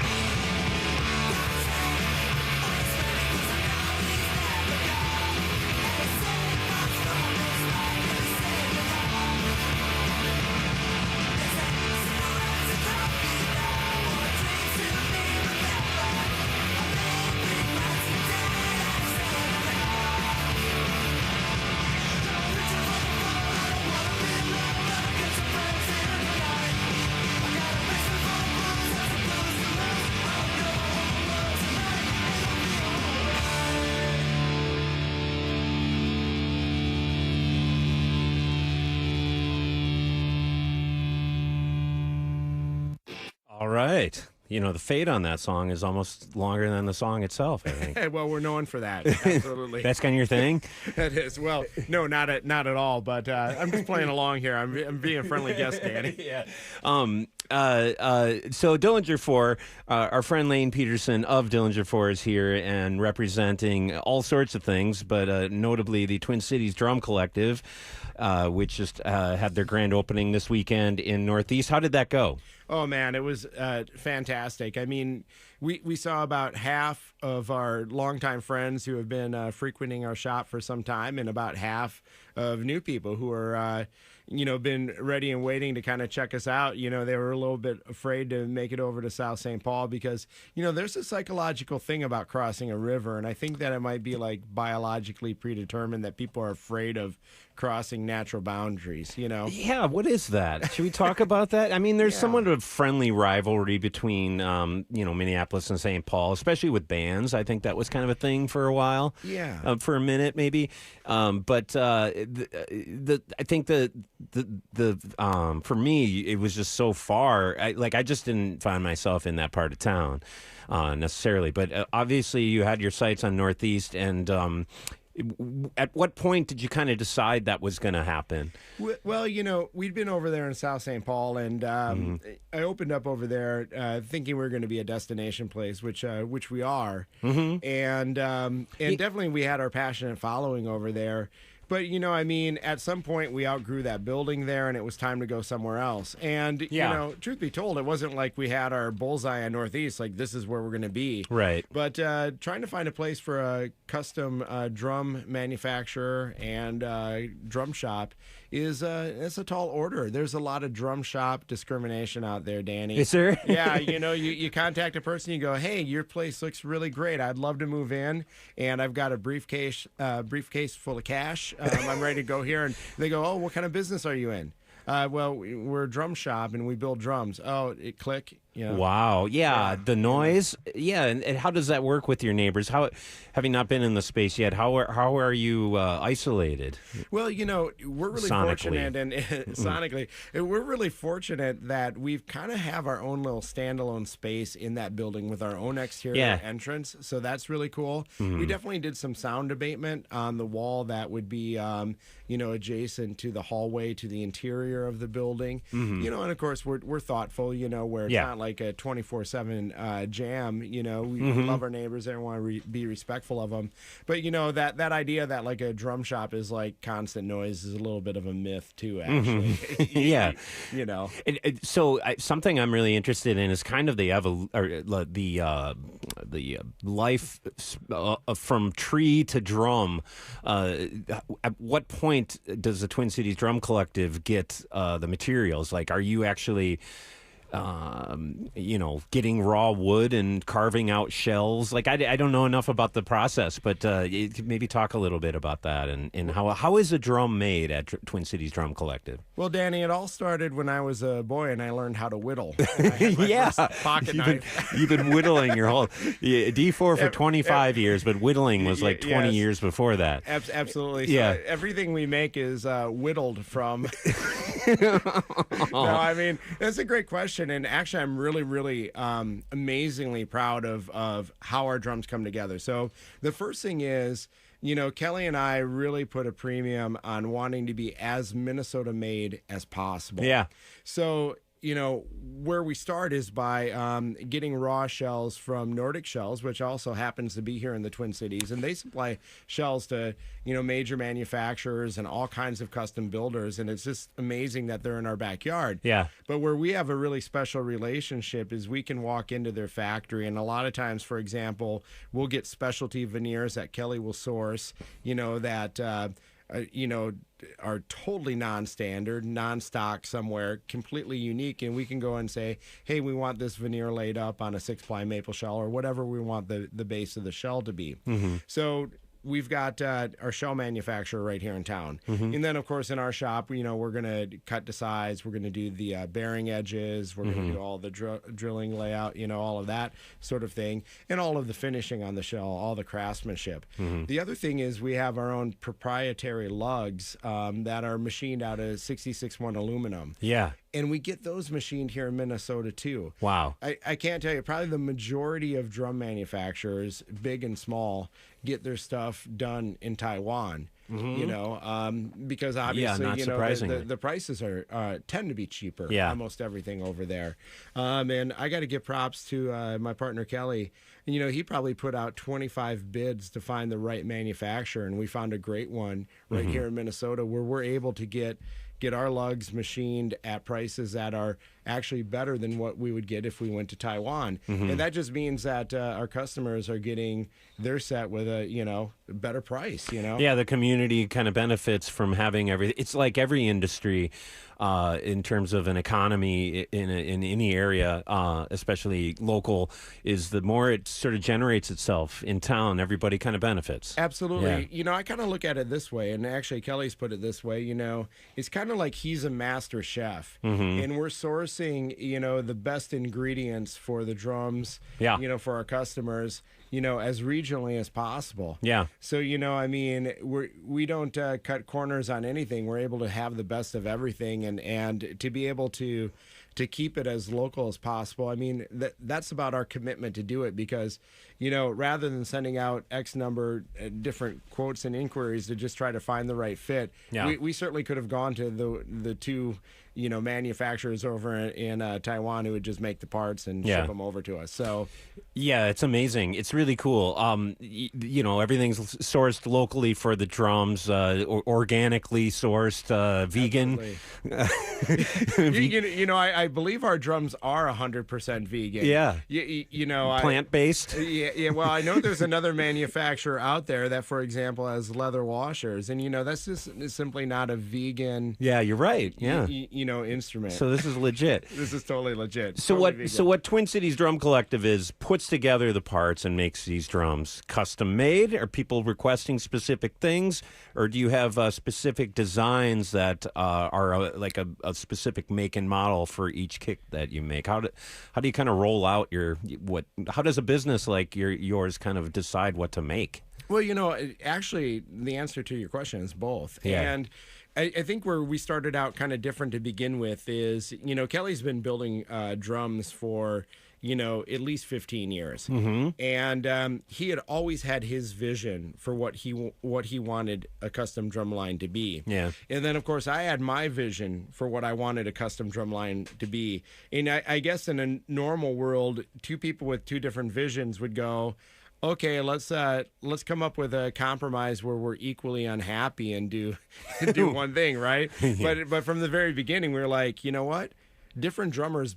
All right. You know, the fade on that song is almost longer than the song itself, I think. Well, we're known for that. Absolutely. That's kind of your thing? That is. Well, no, not at all. But I'm just playing along here. I'm being a friendly guest, Danny. Yeah. So Dillinger 4, our friend Lane Peterson of Dillinger 4 is here and representing all sorts of things, but notably the Twin Cities Drum Collective, which just had their grand opening this weekend in Northeast. How did that go? Oh, man, it was fantastic. I mean, we saw about half of our longtime friends who have been frequenting our shop for some time, and about half of new people who are, been ready and waiting to kind of check us out. You know, they were a little bit afraid to make it over to South St. Paul because, there's a psychological thing about crossing a river, and I think that it might be like biologically predetermined that people are afraid of crossing natural boundaries, Yeah, what is that? Should we talk about that? I mean, there's somewhat of a friendly rivalry between, Minneapolis and St. Paul, especially with bands. I think that was kind of a thing for a while. Yeah. For a minute, maybe. But I think for me, it was just so far. I just didn't find myself in that part of town necessarily. But obviously, you had your sights on Northeast, and at what point did you kind of decide that was going to happen? Well, we'd been over there in South St. Paul, and I opened up over there thinking we were going to be a destination place, which we are, and definitely we had our passionate following over there. But, at some point we outgrew that building there and it was time to go somewhere else. And, truth be told, it wasn't like we had our bullseye on Northeast, like this is where we're going to be. Right. But trying to find a place for a custom drum manufacturer and drum shop it's a tall order. There's a lot of drum shop discrimination out there, Danny. Is there? Yeah, you contact a person, you go, hey, your place looks really great. I'd love to move in, and I've got a briefcase full of cash. I'm ready to go here. And they go, oh, what kind of business are you in? Well, we're a drum shop, and we build drums. Oh, it click. Wow. Yeah, the noise. Yeah, and how does that work with your neighbors? How, having not been in the space yet, how are you isolated? Well, we're really fortunate, and sonically, we're really fortunate that we've kind of have our own little standalone space in that building with our own exterior entrance. So that's really cool. We definitely did some sound abatement on the wall that would be, adjacent to the hallway to the interior of the building. And of course we're thoughtful. Where it's not like a 24/7 jam. We love our neighbors and want to be respectful of them. But that idea that like a drum shop is like constant noise is a little bit of a myth too. Actually, yeah. So something I'm really interested in is kind of the life from tree to drum. At what point does the Twin Cities Drum Collective get the materials? Like, are you actually getting raw wood and carving out shells? Like, I don't know enough about the process, but maybe talk a little bit about that and how is a drum made at Twin Cities Drum Collective? Well, Danny, it all started when I was a boy and I learned how to whittle. Yeah, pocket knife. You've been whittling your whole D4 for 25 years, but whittling was like 20 years before that. Absolutely. Yeah. So everything we make is whittled from. No, I mean, that's a great question. And actually, I'm really, really amazingly proud of how our drums come together. So the first thing is, Kelly and I really put a premium on wanting to be as Minnesota made as possible. Yeah. So where we start is by getting raw shells from Nordic Shells, which also happens to be here in the Twin Cities, and they supply shells to major manufacturers and all kinds of custom builders, and it's just amazing that they're in our backyard. Yeah. But where we have a really special relationship is we can walk into their factory, and a lot of times, for example, we'll get specialty veneers that Kelly will source, that are totally non-standard, non-stock somewhere, completely unique, and we can go and say, hey, we want this veneer laid up on a 6-ply maple shell or whatever we want the base of the shell to be. So we've got our shell manufacturer right here in town. And then, of course, in our shop, we're going to cut to size. We're going to do the bearing edges. We're going to do all the drilling layout, all of that sort of thing, and all of the finishing on the shell, all the craftsmanship. The other thing is we have our own proprietary lugs that are machined out of 66-1 aluminum. Yeah. And we get those machined here in Minnesota, too. Wow. I can't tell you, probably the majority of drum manufacturers, big and small, get their stuff done in Taiwan. Because obviously, not surprisingly. the prices are tend to be cheaper. Yeah. Almost everything over there. And I got to give props to my partner Kelly. He probably put out 25 bids to find the right manufacturer, and we found a great one right here in Minnesota where we're able to get our lugs machined at prices that are actually better than what we would get if we went to Taiwan. And that just means that our customers are getting their set with a better price. Yeah, the community kind of benefits from having everything. It's like every industry in terms of an economy in any area, especially local, is the more it sort of generates itself in town, everybody kind of benefits. Absolutely. I kind of look at it this way, and actually Kelly's put it this way, it's kind of like he's a master chef, and we're sourcing, the best ingredients for the drums, for our customers, as regionally as possible. Yeah. So, we don't cut corners on anything. We're able to have the best of everything and to be able to keep it as local as possible. I mean, that's about our commitment to do it because, rather than sending out X number different quotes and inquiries to just try to find the right fit, we certainly could have gone to the two manufacturers over in Taiwan who would just make the parts and ship them over to us. So, yeah, it's amazing. It's really cool. Everything's sourced locally for the drums, organically sourced, vegan. I believe our drums are 100% vegan. Yeah. Plant-based. Yeah. Well, I know there's another manufacturer out there that, for example, has leather washers, and that's just simply not a vegan. Yeah, you're right. Yeah. Instrument. So this is legit. This is totally legit. So totally vegan. what Twin Cities Drum Collective is puts together the parts and makes these drums custom made? Are people requesting specific things, or do you have specific designs that are like a specific make and model for each kick that you make? How do you kind of roll out how does a business like yours kind of decide what to make? Well, actually, the answer to your question is both. Yeah. And I think where we started out kind of different to begin with is, Kelly's been building drums for, at least 15 years. And he had always had his vision for what he wanted a custom drum line to be. Yeah. And then, of course, I had my vision for what I wanted a custom drum line to be. And I guess in a normal world, two people with two different visions would go, okay, let's come up with a compromise where we're equally unhappy and do one thing, right? But from the very beginning, we were like, you know what? Different drummers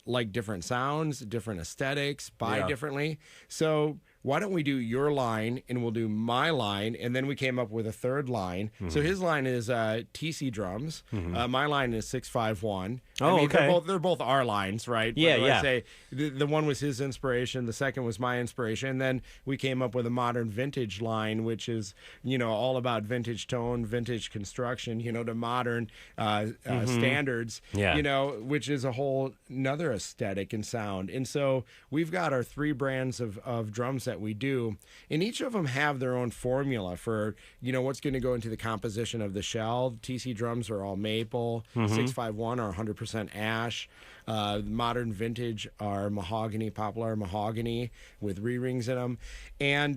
like different sounds, different aesthetics, buy differently. So why don't we do your line and we'll do my line? And then we came up with a third line. So his line is TC drums. My line is 651. Okay. They're both our lines, right? Yeah, But I say the one was his inspiration. The second was my inspiration. And then we came up with a modern vintage line, which is, all about vintage tone, vintage construction, to modern standards, which is a whole another aesthetic and sound. And so we've got our three brands of drum that we do, and each of them have their own formula for, what's going to go into the composition of the shell. TC drums are all maple. 651 are 100% ash. Modern vintage are mahogany, poplar mahogany with re-rings in them, and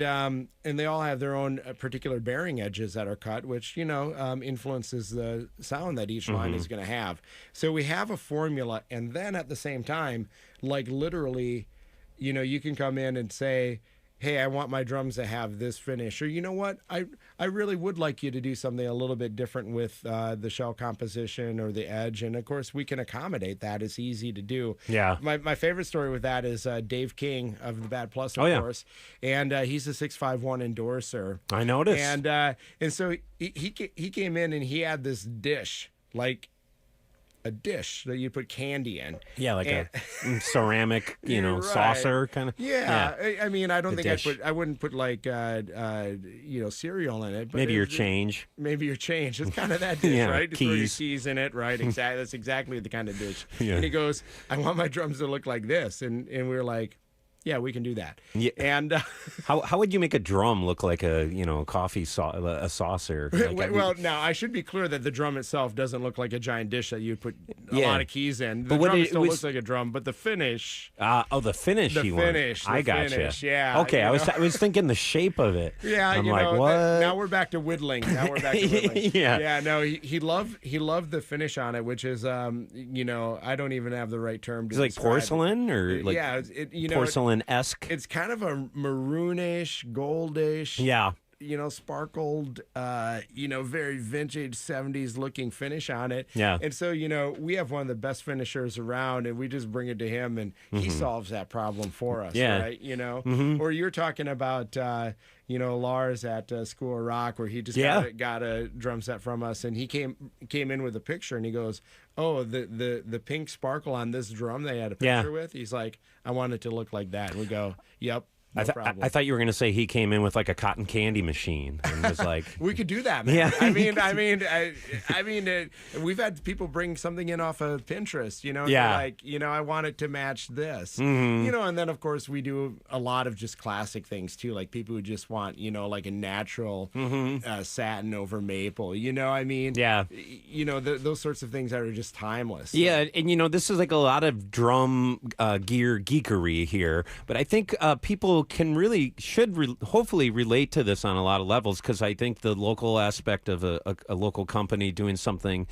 they all have their own particular bearing edges that are cut, which influences the sound that each line is going to have. So we have a formula, and then at the same time, like literally, you can come in and say, hey, I want my drums to have this finish, or you know what, I really would like you to do something a little bit different with the shell composition or the edge, and of course we can accommodate that. It's easy to do. Yeah. My favorite story with that is Dave King of the Bad Plus, of course, and he's a 651 endorser. I noticed. And so he came in and he had this dish, like a dish that you put candy in. Yeah, like a ceramic, Right. saucer kind of. Yeah. I mean, I don't think dish. I wouldn't put like, cereal in it. But Maybe your change. Maybe your change. It's kind of that dish, Yeah, right? You throw your keys. keys in it, right? Exactly. That's exactly the kind of dish. Yeah. And he goes, I want my drums to look like this. And we were like, yeah, we can do that. Yeah. And How would you make a drum look like a coffee a saucer? Like, well, now I should be clear that the drum itself doesn't look like a giant dish that you put a Yeah. lot of keys in. The But what drum it still was- looks like a drum, but the finish. the finish. The you want. finish, I the gotcha. finish, yeah, Okay, you I know. was thinking the shape of it. Yeah, I'm you like, know. what? Now we're back to whittling. Yeah. Yeah. No, he loved the finish on it, which is I don't even have the right term to Is it like describe it. porcelain or like Yeah, porcelain-esque? It's kind of a maroonish, goldish. Yeah. Sparkled, very vintage 70s looking finish on it. Yeah. And so, we have one of the best finishers around, and we just bring it to him, and he solves that problem for us, Yeah. right? Or you're talking about, Lars at School of Rock, where he just got a drum set from us, and he came in with a picture, and he goes, oh, the pink sparkle on this drum they had a picture with, he's like, I want it to look like that. And we go, yep. No problem. I thought you were going to say he came in with like a cotton candy machine and was like, we could do that, man. Yeah. I mean, we've had people bring something in off of Pinterest, and Yeah. they're like, I want it to match this, Mm-hmm. and then of course we do a lot of just classic things too, like people who just want, like a natural satin over maple, I mean, Yeah. those sorts of things that are just timeless. Yeah, and this is like a lot of drum gear geekery here, but I think people should hopefully relate to this on a lot of levels, because I think the local aspect of a local company doing something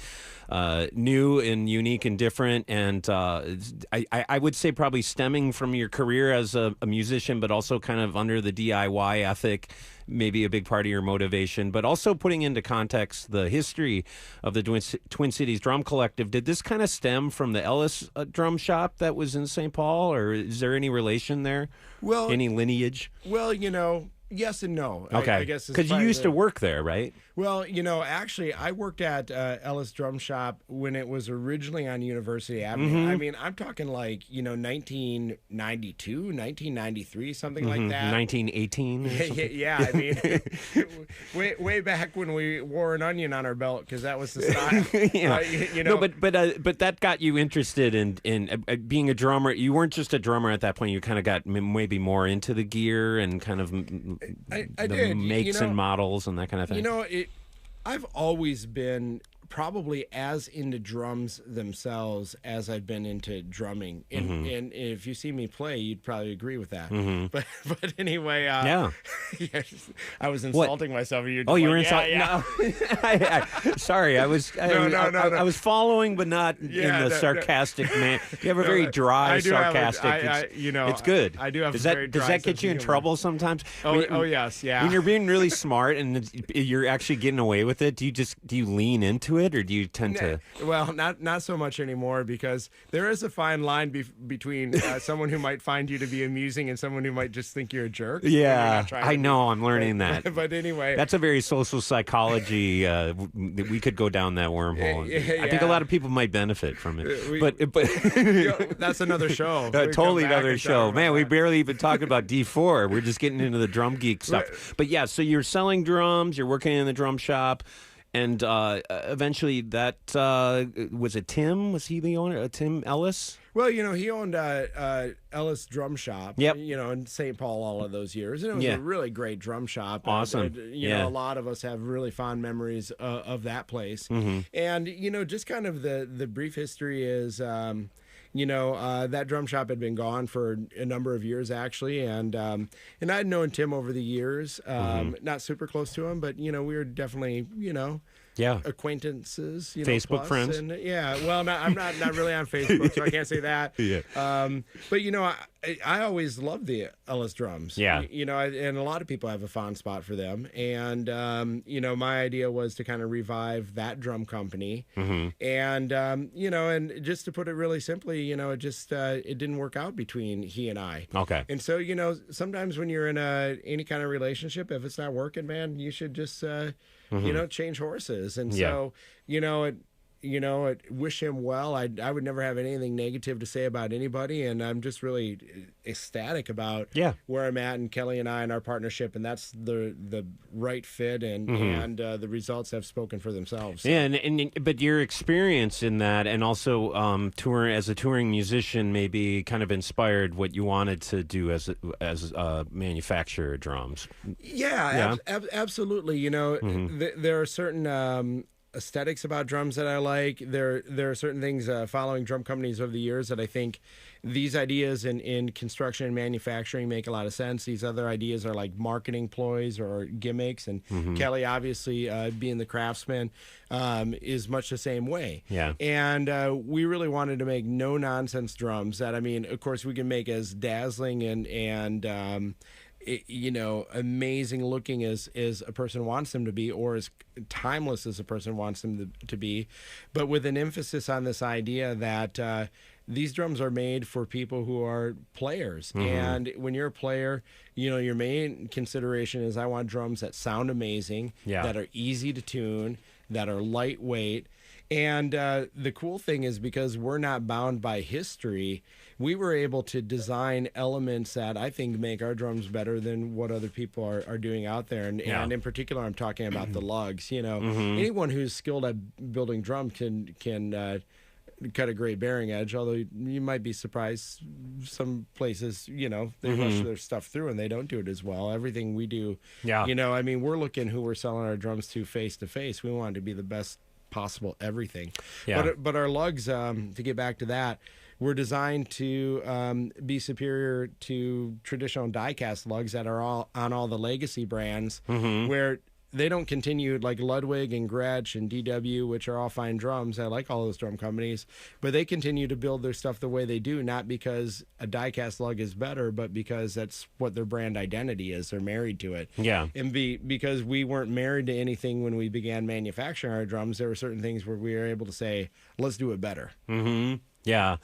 new and unique and different, and I would say probably stemming from your career as a musician, but also kind of under the DIY ethic, maybe a big part of your motivation, but also putting into context the history of the Twin Cities Drum Collective. Did this kind of stem from the Ellis drum shop that was in St. Paul, or is there any relation there? Well, any lineage? Well, yes and no. Okay, I guess because you used to work there, right? Well, actually, I worked at Ellis Drum Shop when it was originally on University Avenue. I mean, I'm talking like, 1992, 1993, something like that. 1918? Yeah, I mean, way back when we wore an onion on our belt, because that was the style. Yeah. No, but that got you interested in being a drummer. You weren't just a drummer at that point. You kind of got maybe more into the gear and kind of I the did. makes and models and that kind of thing. I've always been probably as into drums themselves as I've been into drumming, and if you see me play, you'd probably agree with that. But anyway, Yeah. yes, I was insulting myself. You're Oh, you were like, insulting? yeah. No. Sorry, I was. No. I was following, but not in the sarcastic man. You have a very dry, I do have sarcastic. it's good. I do have. Does a very that dry get sense you of in humor. trouble sometimes? Oh yes, yeah. When you're being really smart and you're actually getting away with it, do you lean into it, or do you tend to? Well, not so much anymore, because there is a fine line between someone who might find you to be amusing and someone who might just think you're a jerk. when you're Yeah, not trying I to be. know. I'm learning that. But anyway, That's a very social psychology. We could go down that wormhole. Yeah. I think a lot of people might benefit from it. but that's another show. We come totally back another and talk show. about Man, we that. barely even talked about D4. We're just getting into the drum geek stuff. But yeah, so you're selling drums. You're working in the drum shop. And eventually that, was it Tim? Was he the owner? Tim Ellis? Well, he owned Ellis Drum Shop, Yep. In St. Paul all of those years. And it was Yeah. a really great drum shop. Awesome. A lot of us have really fond memories of that place. Mm-hmm. And, just kind of the brief history is, that drum shop had been gone for a number of years, actually. And I'd known Tim over the years, not super close to him, but, we were definitely, Yeah. acquaintances, Facebook plus. friends? And well, I'm not really on Facebook, so I can't say that. Yeah. But I always loved the Ellis drums. Yeah. And a lot of people have a fond spot for them. And my idea was to kind of revive that drum company. Mm-hmm. And and just to put it really simply, it didn't work out between he and I. Okay. And so sometimes when you're in any kind of relationship, if it's not working, man, you should just change horses. And so, wish him well. I would never have anything negative to say about anybody. And I'm just really ecstatic about where I'm at, and Kelly and I and our partnership. And that's the right fit. And the results have spoken for themselves. So. Yeah. But your experience in that, and also as a touring musician, maybe kind of inspired what you wanted to do as a manufacturer of drums. Yeah. Absolutely. There are certain aesthetics about drums that I like. There are certain things following drum companies over the years that I think these ideas in construction and manufacturing make a lot of sense. These other ideas are like marketing ploys or gimmicks. And Kelly, obviously, being the craftsman, is much the same way. Yeah. And we really wanted to make no-nonsense drums that, of course, we can make as dazzling and amazing looking as a person wants them to be, or as timeless as a person wants them to be, but with an emphasis on this idea that these drums are made for people who are players. And when you're a player, your main consideration is I want drums that sound amazing, that are easy to tune, that are lightweight. And the cool thing is, because we're not bound by history, we were able to design elements that I think make our drums better than what other people are doing out there. And in particular, I'm talking about the lugs. Anyone who's skilled at building drum can cut a great bearing edge, although you might be surprised some places, they rush their stuff through and they don't do it as well. Everything we do, we're looking who we're selling our drums to face. We want it to be the best possible everything. But our lugs, to get back to that, were designed to be superior to traditional die-cast lugs that are all on all the legacy brands, where they don't continue, like Ludwig and Gretsch and DW, which are all fine drums. I like all those drum companies, but they continue to build their stuff the way they do, not because a die-cast lug is better, but because that's what their brand identity is. They're married to it. Yeah. And because we weren't married to anything when we began manufacturing our drums, there were certain things where we were able to say, let's do it better. Mm-hmm. Yeah.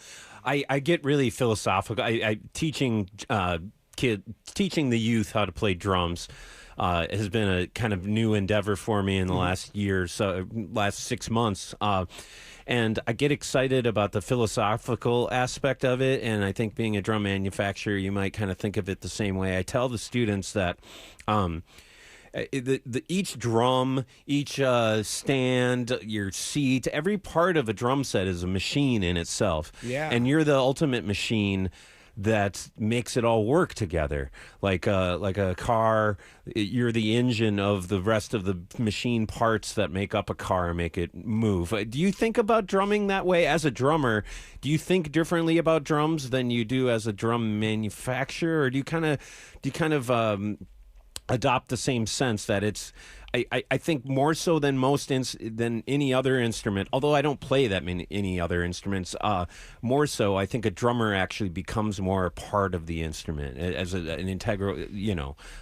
I get really philosophical. I teaching the youth how to play drums has been a kind of new endeavor for me in the last 6 months. And I get excited about the philosophical aspect of it. And I think being a drum manufacturer, you might kind of think of it the same way. I tell the students that each drum, each stand, your seat, every part of a drum set is a machine in itself. Yeah. And you're the ultimate machine that makes it all work together. Like a car, you're the engine of the rest of the machine parts that make up a car and make it move. Do you think about drumming that way as a drummer? Do you think differently about drums than you do as a drum manufacturer, or do you kind of adopt the same sense that it's? I think more so than than any other instrument, although I don't play that any other instruments, more so I think a drummer actually becomes more a part of the instrument as an integral,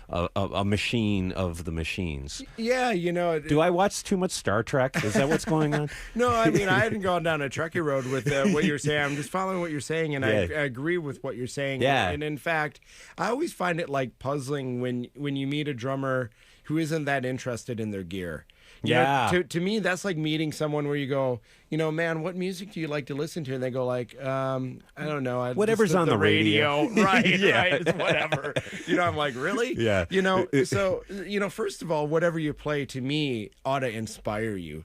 a machine of the machines. Yeah, Do I watch too much Star Trek? Is that what's going on? No, I hadn't gone down a Trekkie road with what you're saying. I'm just following what you're saying, and I agree with what you're saying. Yeah. And in fact, I always find it like puzzling when you meet a drummer who isn't that interested in their gear. You know, Yeah. to me, that's like meeting someone where you go, man, what music do you like to listen to? And they go like, I don't know. Whatever's on the radio. Right, Yeah. right. It's whatever. I'm like, really? Yeah. So, first of all, whatever you play to me ought to inspire you.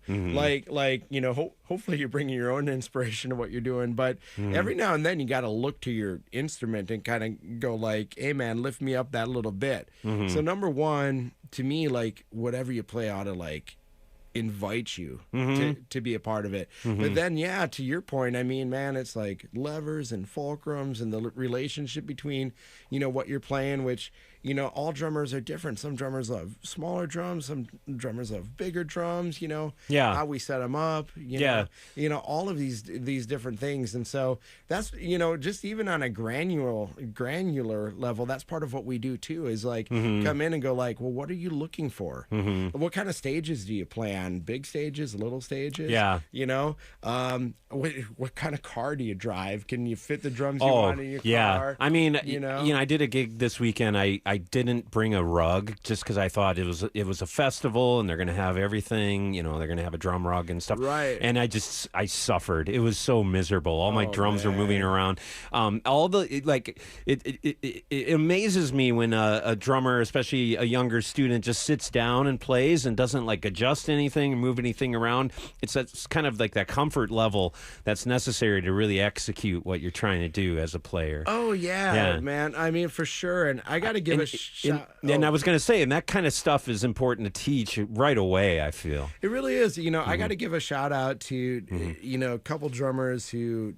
Hopefully you're bringing your own inspiration to what you're doing. But every now and then you got to look to your instrument and kind of go like, hey, man, lift me up that little bit. So number one, to me, like, whatever you play ought to, like, invite you to be a part of it. But then, yeah, to your point, I mean, man, it's like levers and fulcrums and the relationship between, what you're playing, which, all drummers are different. Some drummers love smaller drums. Some drummers love bigger drums, Yeah. how we set them up, all of these different things. And so that's, just even on a granular level, that's part of what we do too, is like come in and go like, well, what are you looking for? What kind of stages do you play on? Big stages, little stages? Yeah. What kind of car do you drive? Can you fit the drums you want in your car? I mean, I did a gig this weekend. I didn't bring a rug just because I thought it was a festival and they're going to have everything. They're going to have a drum rug and stuff. Right. And I suffered. It was so miserable. All my drums were moving around. It amazes me when a drummer, especially a younger student, just sits down and plays and doesn't like adjust anything or move anything around. It's kind of like that comfort level that's necessary to really execute what you're trying to do as a player. Oh, yeah, man. I mean, for sure. And I got to give a shout. And I was going to say, and that kind of stuff is important to teach right away, I feel. It really is. I got to give a shout out to, a couple drummers who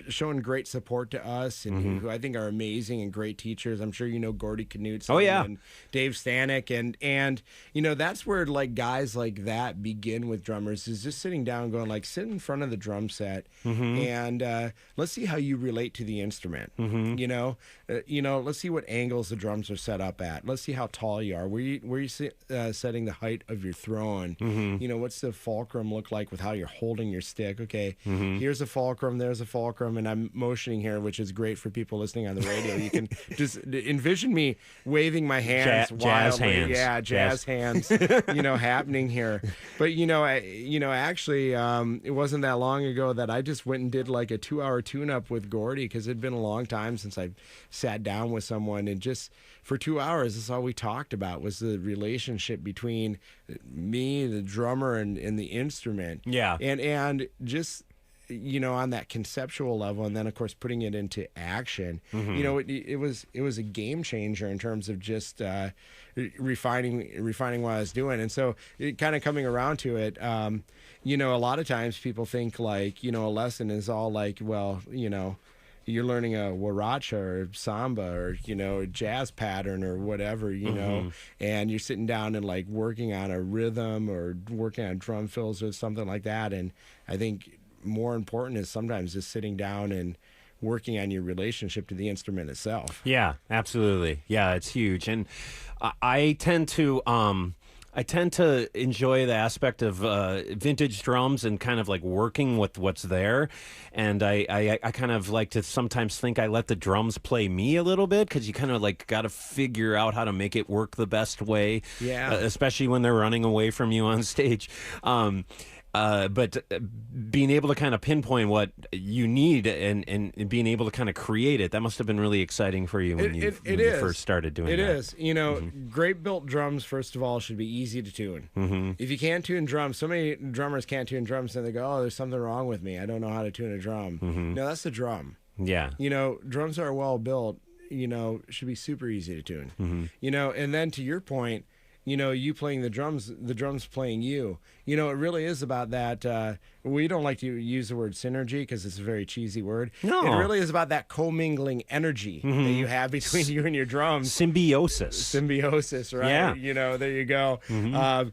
showing great support to us and who I think are amazing and great teachers. I'm sure Gordy Knutson and Dave Stanek and that's where like guys like that begin with drummers, is just sitting down going like, sit in front of the drum set and let's see how you relate to the instrument. Let's see what angles the drums are set up at. Let's see how tall you are. Where you setting the height of your throwing. What's the fulcrum look like with how you're holding your stick? Okay, here's a fulcrum, there's a fulcrum, and I'm motioning here, which is great for people listening on the radio. You can just envision me waving my hands jazz wildly. hands. Yeah, jazz hands, happening here. But actually, it wasn't that long ago that I just went and did like a 2-hour tune-up with Gordy, because it'd been a long time since I sat down with someone, and just for 2 hours, that's all we talked about was the relationship between me, the drummer, and the instrument. Yeah, and just on that conceptual level, and then of course putting it into action. It was a game changer in terms of just refining what I was doing. And so it kind of coming around to it, a lot of times people think like, a lesson is all like, well, you're learning a huaracha or samba or, a jazz pattern or whatever, and you're sitting down and like working on a rhythm or working on drum fills or something like that. And I think more important is sometimes just sitting down and working on your relationship to the instrument itself. Yeah, absolutely. Yeah, it's huge. And I tend to enjoy the aspect of vintage drums and kind of like working with what's there. And I kind of like to sometimes think I let the drums play me a little bit, because you kind of like got to figure out how to make it work the best way. Yeah. Especially when they're running away from you on stage. But being able to kind of pinpoint what you need and being able to kind of create it, that must have been really exciting for you when you first started doing it. It is. Great built drums, first of all, should be easy to tune. If you can't tune drums, so many drummers can't tune drums, and they go, oh, there's something wrong with me. I don't know how to tune a drum. No, that's the drum. Yeah. Drums are well built, should be super easy to tune. And then to your point, you playing the drums playing you. It really is about that. We don't like to use the word synergy because it's a very cheesy word. No. It really is about that commingling energy that you have between you and your drums. Symbiosis, right? Yeah. There you go. And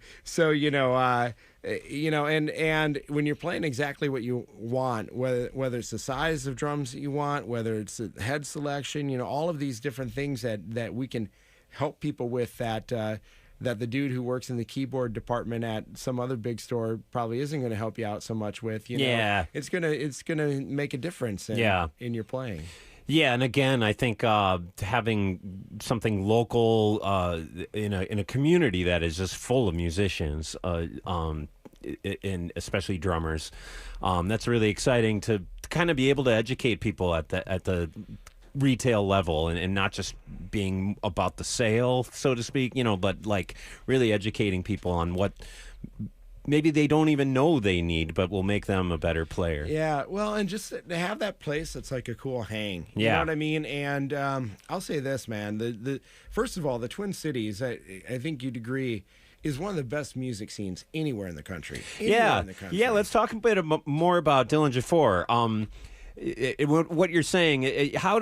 when you're playing exactly what you want, whether it's the size of drums that you want, whether it's the head selection, all of these different things that we can help people with, that the dude who works in the keyboard department at some other big store probably isn't going to help you out so much with. Yeah. It's gonna make a difference in your playing. Yeah, and again, I think having something local in a community that is just full of musicians, and especially drummers, that's really exciting to kind of be able to educate people at the retail level, and not just being about the sale, so to speak, but like really educating people on what maybe they don't even know they need, but will make them a better player. Yeah, well, and just to have that place that's like a cool hang. You know what I mean? And I'll say this, man. The first of all, the Twin Cities, I think you'd agree, is one of the best music scenes anywhere in the country. Yeah, In the country. yeah. Let's talk a bit more about Dillinger 4. What you're saying? How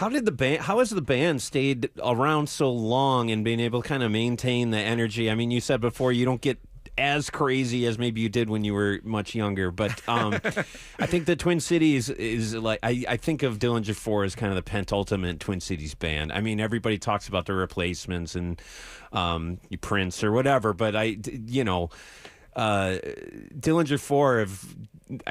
has the band stayed around so long and been able to kind of maintain the energy? I mean, you said before you don't get as crazy as maybe you did when you were much younger, but I think the Twin Cities is like, I think of Dillinger 4 as kind of the penultimate Twin Cities band. I mean, everybody talks about the Replacements and Prince or whatever, but Dillinger 4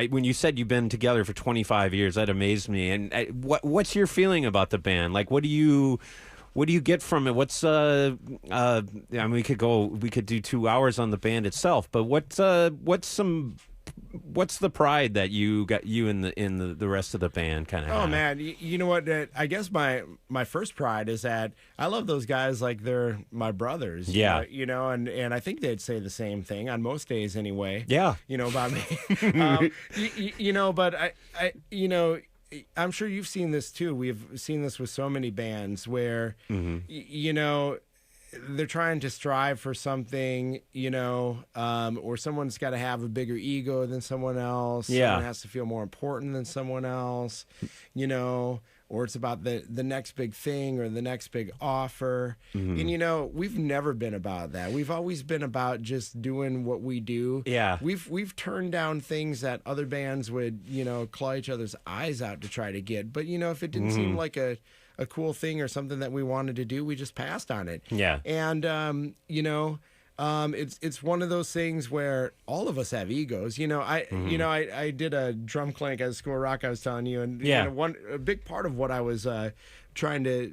when you said you've been together for 25 years, that amazed me. And what's your feeling about the band? Like, what do you get from it? What's I mean, we could do 2 hours on the band itself, but what's the pride that you and the rest of the band kind of have? Oh man, you know what? I guess my first pride is that I love those guys like they're my brothers. Yeah, and I think they'd say the same thing on most days anyway. Yeah, about me. But I'm sure you've seen this too. We've seen this with so many bands where they're trying to strive for something, or someone's got to have a bigger ego than someone else. Yeah. Someone has to feel more important than someone else, or it's about the next big thing or the next big offer. Mm-hmm. And, we've never been about that. We've always been about just doing what we do. Yeah. We've turned down things that other bands would, claw each other's eyes out to try to get. But, if it didn't seem like a cool thing or something that we wanted to do, we just passed on it. Yeah. And, it's one of those things where all of us have egos. I did a drum clinic at School of Rock, I was telling you, and a big part of what I was trying to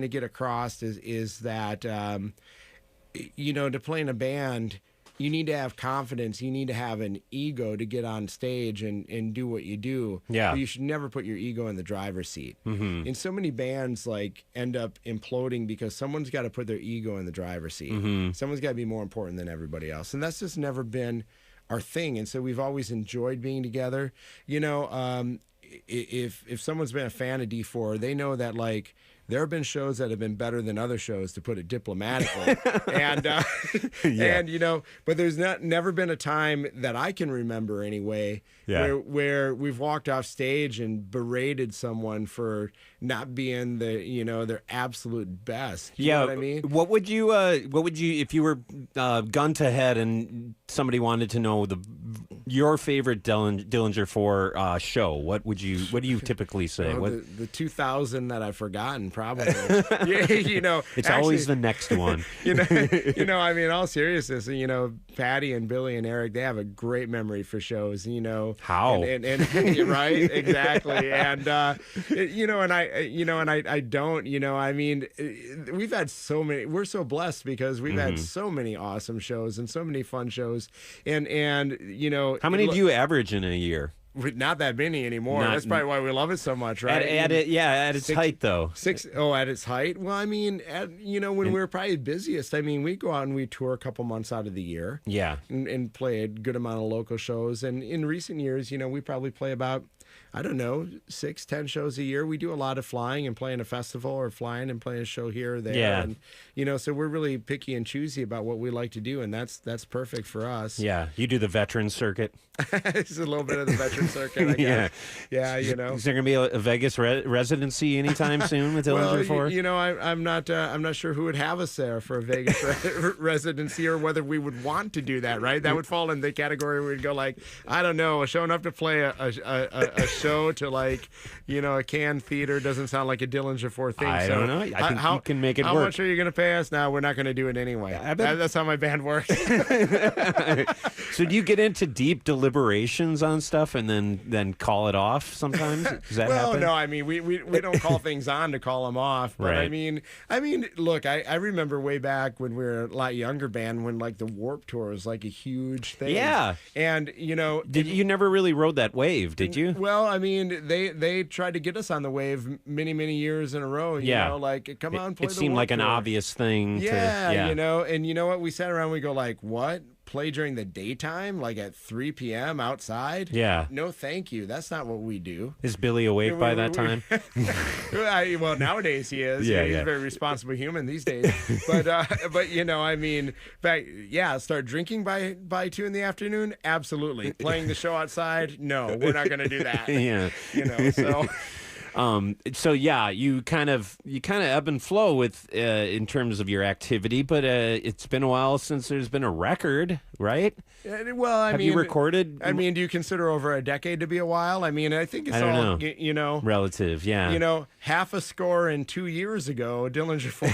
get across is that to play in a band, you need to have confidence. You need to have an ego to get on stage and do what you do. Yeah. But you should never put your ego in the driver's seat. Mm-hmm. And so many bands end up imploding because someone's got to put their ego in the driver's seat. Mm-hmm. Someone's got to be more important than everybody else. And that's just never been our thing. And so we've always enjoyed being together. If someone's been a fan of D4, they know that there have been shows that have been better than other shows, to put it diplomatically. and but there's never been a time that I can remember anyway where we've walked off stage and berated someone for not being their absolute best. You know what I mean? What would you if you were gun to head and somebody wanted to know your favorite Dillinger 4 show? What do you typically say? The 2000 that I've forgotten, probably. It's always the next one. I mean, all seriousness, Patty and Billy and Eric, they have a great memory for shows. How? And right, exactly. And I don't. I mean, we've had so many. We're so blessed because we've had so many awesome shows and so many fun shows. And how many do you average in a year? Not that many anymore. That's probably why we love it so much, right? At its height, though. At its height. Well, I mean, when we're probably busiest, I mean, we go out and we tour a couple months out of the year. Yeah. And play a good amount of local shows. And in recent years, we probably play about, 6-10 shows a year. We do a lot of flying and playing a festival, or flying and playing a show here or there. Yeah. And, so we're really picky and choosy about what we like to do, and that's perfect for us. Yeah. You do the veteran circuit. It's a little bit of the veteran circuit, I guess. Yeah. Is there going to be a Vegas residency anytime soon with Dillinger 4? I'm not sure who would have us there for a Vegas residency, or whether we would want to do that, right? That would fall in the category where we'd go I don't know, showing up to play a show to a canned theater doesn't sound like a Dillinger 4 thing. I don't know. I think you can make it how work. How much are you going to pay us? No, we're not going to do it anyway. That's how my band works. So do you get into deep deliberations on stuff and then call it off sometimes? Does that Well, happen? no, I mean we don't call things on to call them off. But Right. I mean, look, I remember way back when we were a lot younger band when like the Warped Tour was like a huge thing. Yeah. And You never really rode that wave, did you? Well, I mean, they tried to get us on the wave many years in a row. You know, like come on, play It the seemed like Warped an Tour. obvious thing. Yeah, and you know what? We sat around, we go like, what? Play during the daytime, like at 3 p.m. outside? Yeah. No, thank you. That's not what we do. Is Billy awake by that time? Well, nowadays he is. Yeah, He's yeah. a very responsible human these days. But I mean, start drinking by 2 in the afternoon. Absolutely. Playing the show outside. No, we're not going to do that. Yeah. So. So yeah, you kind of ebb and flow with in terms of your activity, but it's been a while since there's been a record, right? Well, I Have mean, you recorded? I mean, do you consider over a decade to be a while? I mean, I think it's I don't all know. Relative, yeah. Half a score in 2 years ago, Dillinger 4.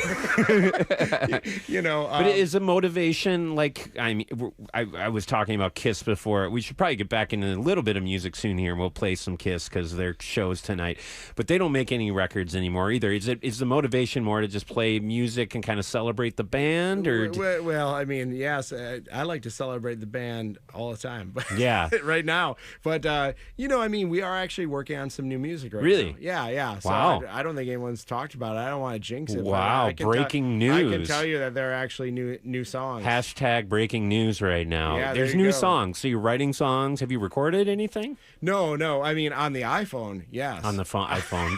But is a motivation like I was talking about Kiss before. We should probably get back into a little bit of music soon here, and we'll play some Kiss because their shows tonight. But they don't make any records anymore either. Is the motivation more to just play music and kind of celebrate the band, or? Well, I mean, yes, I like to celebrate the band all the time. But Yeah. right now. But I mean, we are actually working on some new music right Really? now. Yeah. So Wow. I don't think anyone's talked about it. I don't want to jinx it. but Wow, I can breaking I can news. tell you that there are actually new songs. Hashtag breaking news right now. Yeah, there There's you new go. songs. So you're writing songs. Have you recorded anything? No. I mean, on the iPhone, yes. On the iPhone.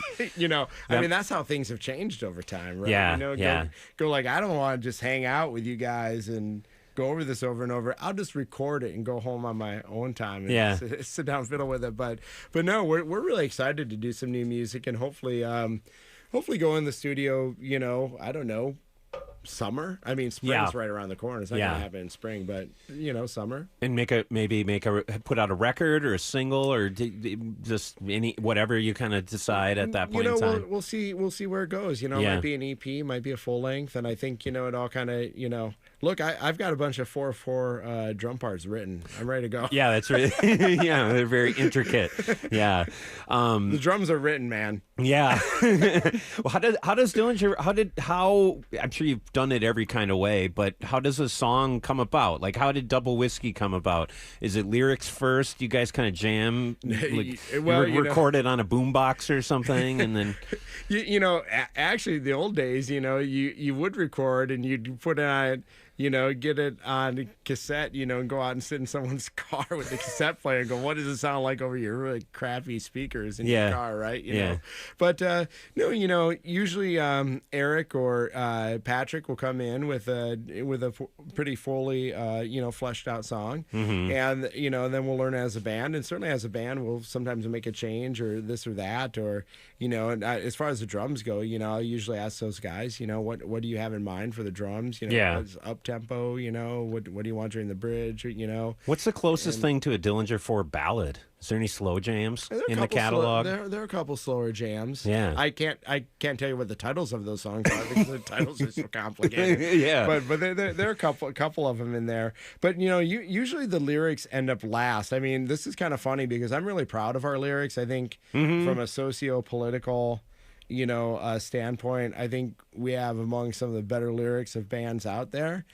I mean, that's how things have changed over time, right? Yeah, Go like, I don't want to just hang out with you guys and go over this over and over. I'll just record it and go home on my own time and sit down and fiddle with it. But no, we're really excited to do some new music and hopefully go in the studio, I don't know, summer. I mean, spring's right around the corner. It's not going to happen in spring, but summer. And put out a record or a single or just whatever you kind of decide at that point in time. We'll see where it goes. It might be an EP, might be a full length, and I think it all kind of Look, I've got a bunch of 4/4 drum parts written. I'm ready to go. Yeah, that's right. Yeah, they're very intricate. Yeah, the drums are written, man. Yeah. Well, how does Dillinger? How? I'm sure you've done it every kind of way, but how does a song come about? Like, how did Double Whiskey come about? Is it lyrics first? You guys kind of jam, record it on a boombox or something, and then. Actually, the old days, you would record and you'd put it on. Get it on cassette, and go out and sit in someone's car with the cassette player and go, what does it sound like over your really crappy speakers in your car, right? You know? But, no, usually Eric or Patrick will come in with a pretty fully, fleshed out song. Mm-hmm. And, then we'll learn as a band. And certainly as a band, we'll sometimes make a change or this or that. Or, and as far as the drums go, I usually ask those guys, what do you have in mind for the drums? What's up tempo, what do you want during the bridge, What's the closest thing to a Dillinger 4 ballad? Is there any slow jams in the catalog? There are a couple slower jams. Yeah. I can't tell you what the titles of those songs are because the titles are so complicated. Yeah. But there are a couple of them in there. But usually the lyrics end up last. I mean, this is kind of funny because I'm really proud of our lyrics. I think from a socio-political standpoint, I think we have among some of the better lyrics of bands out there.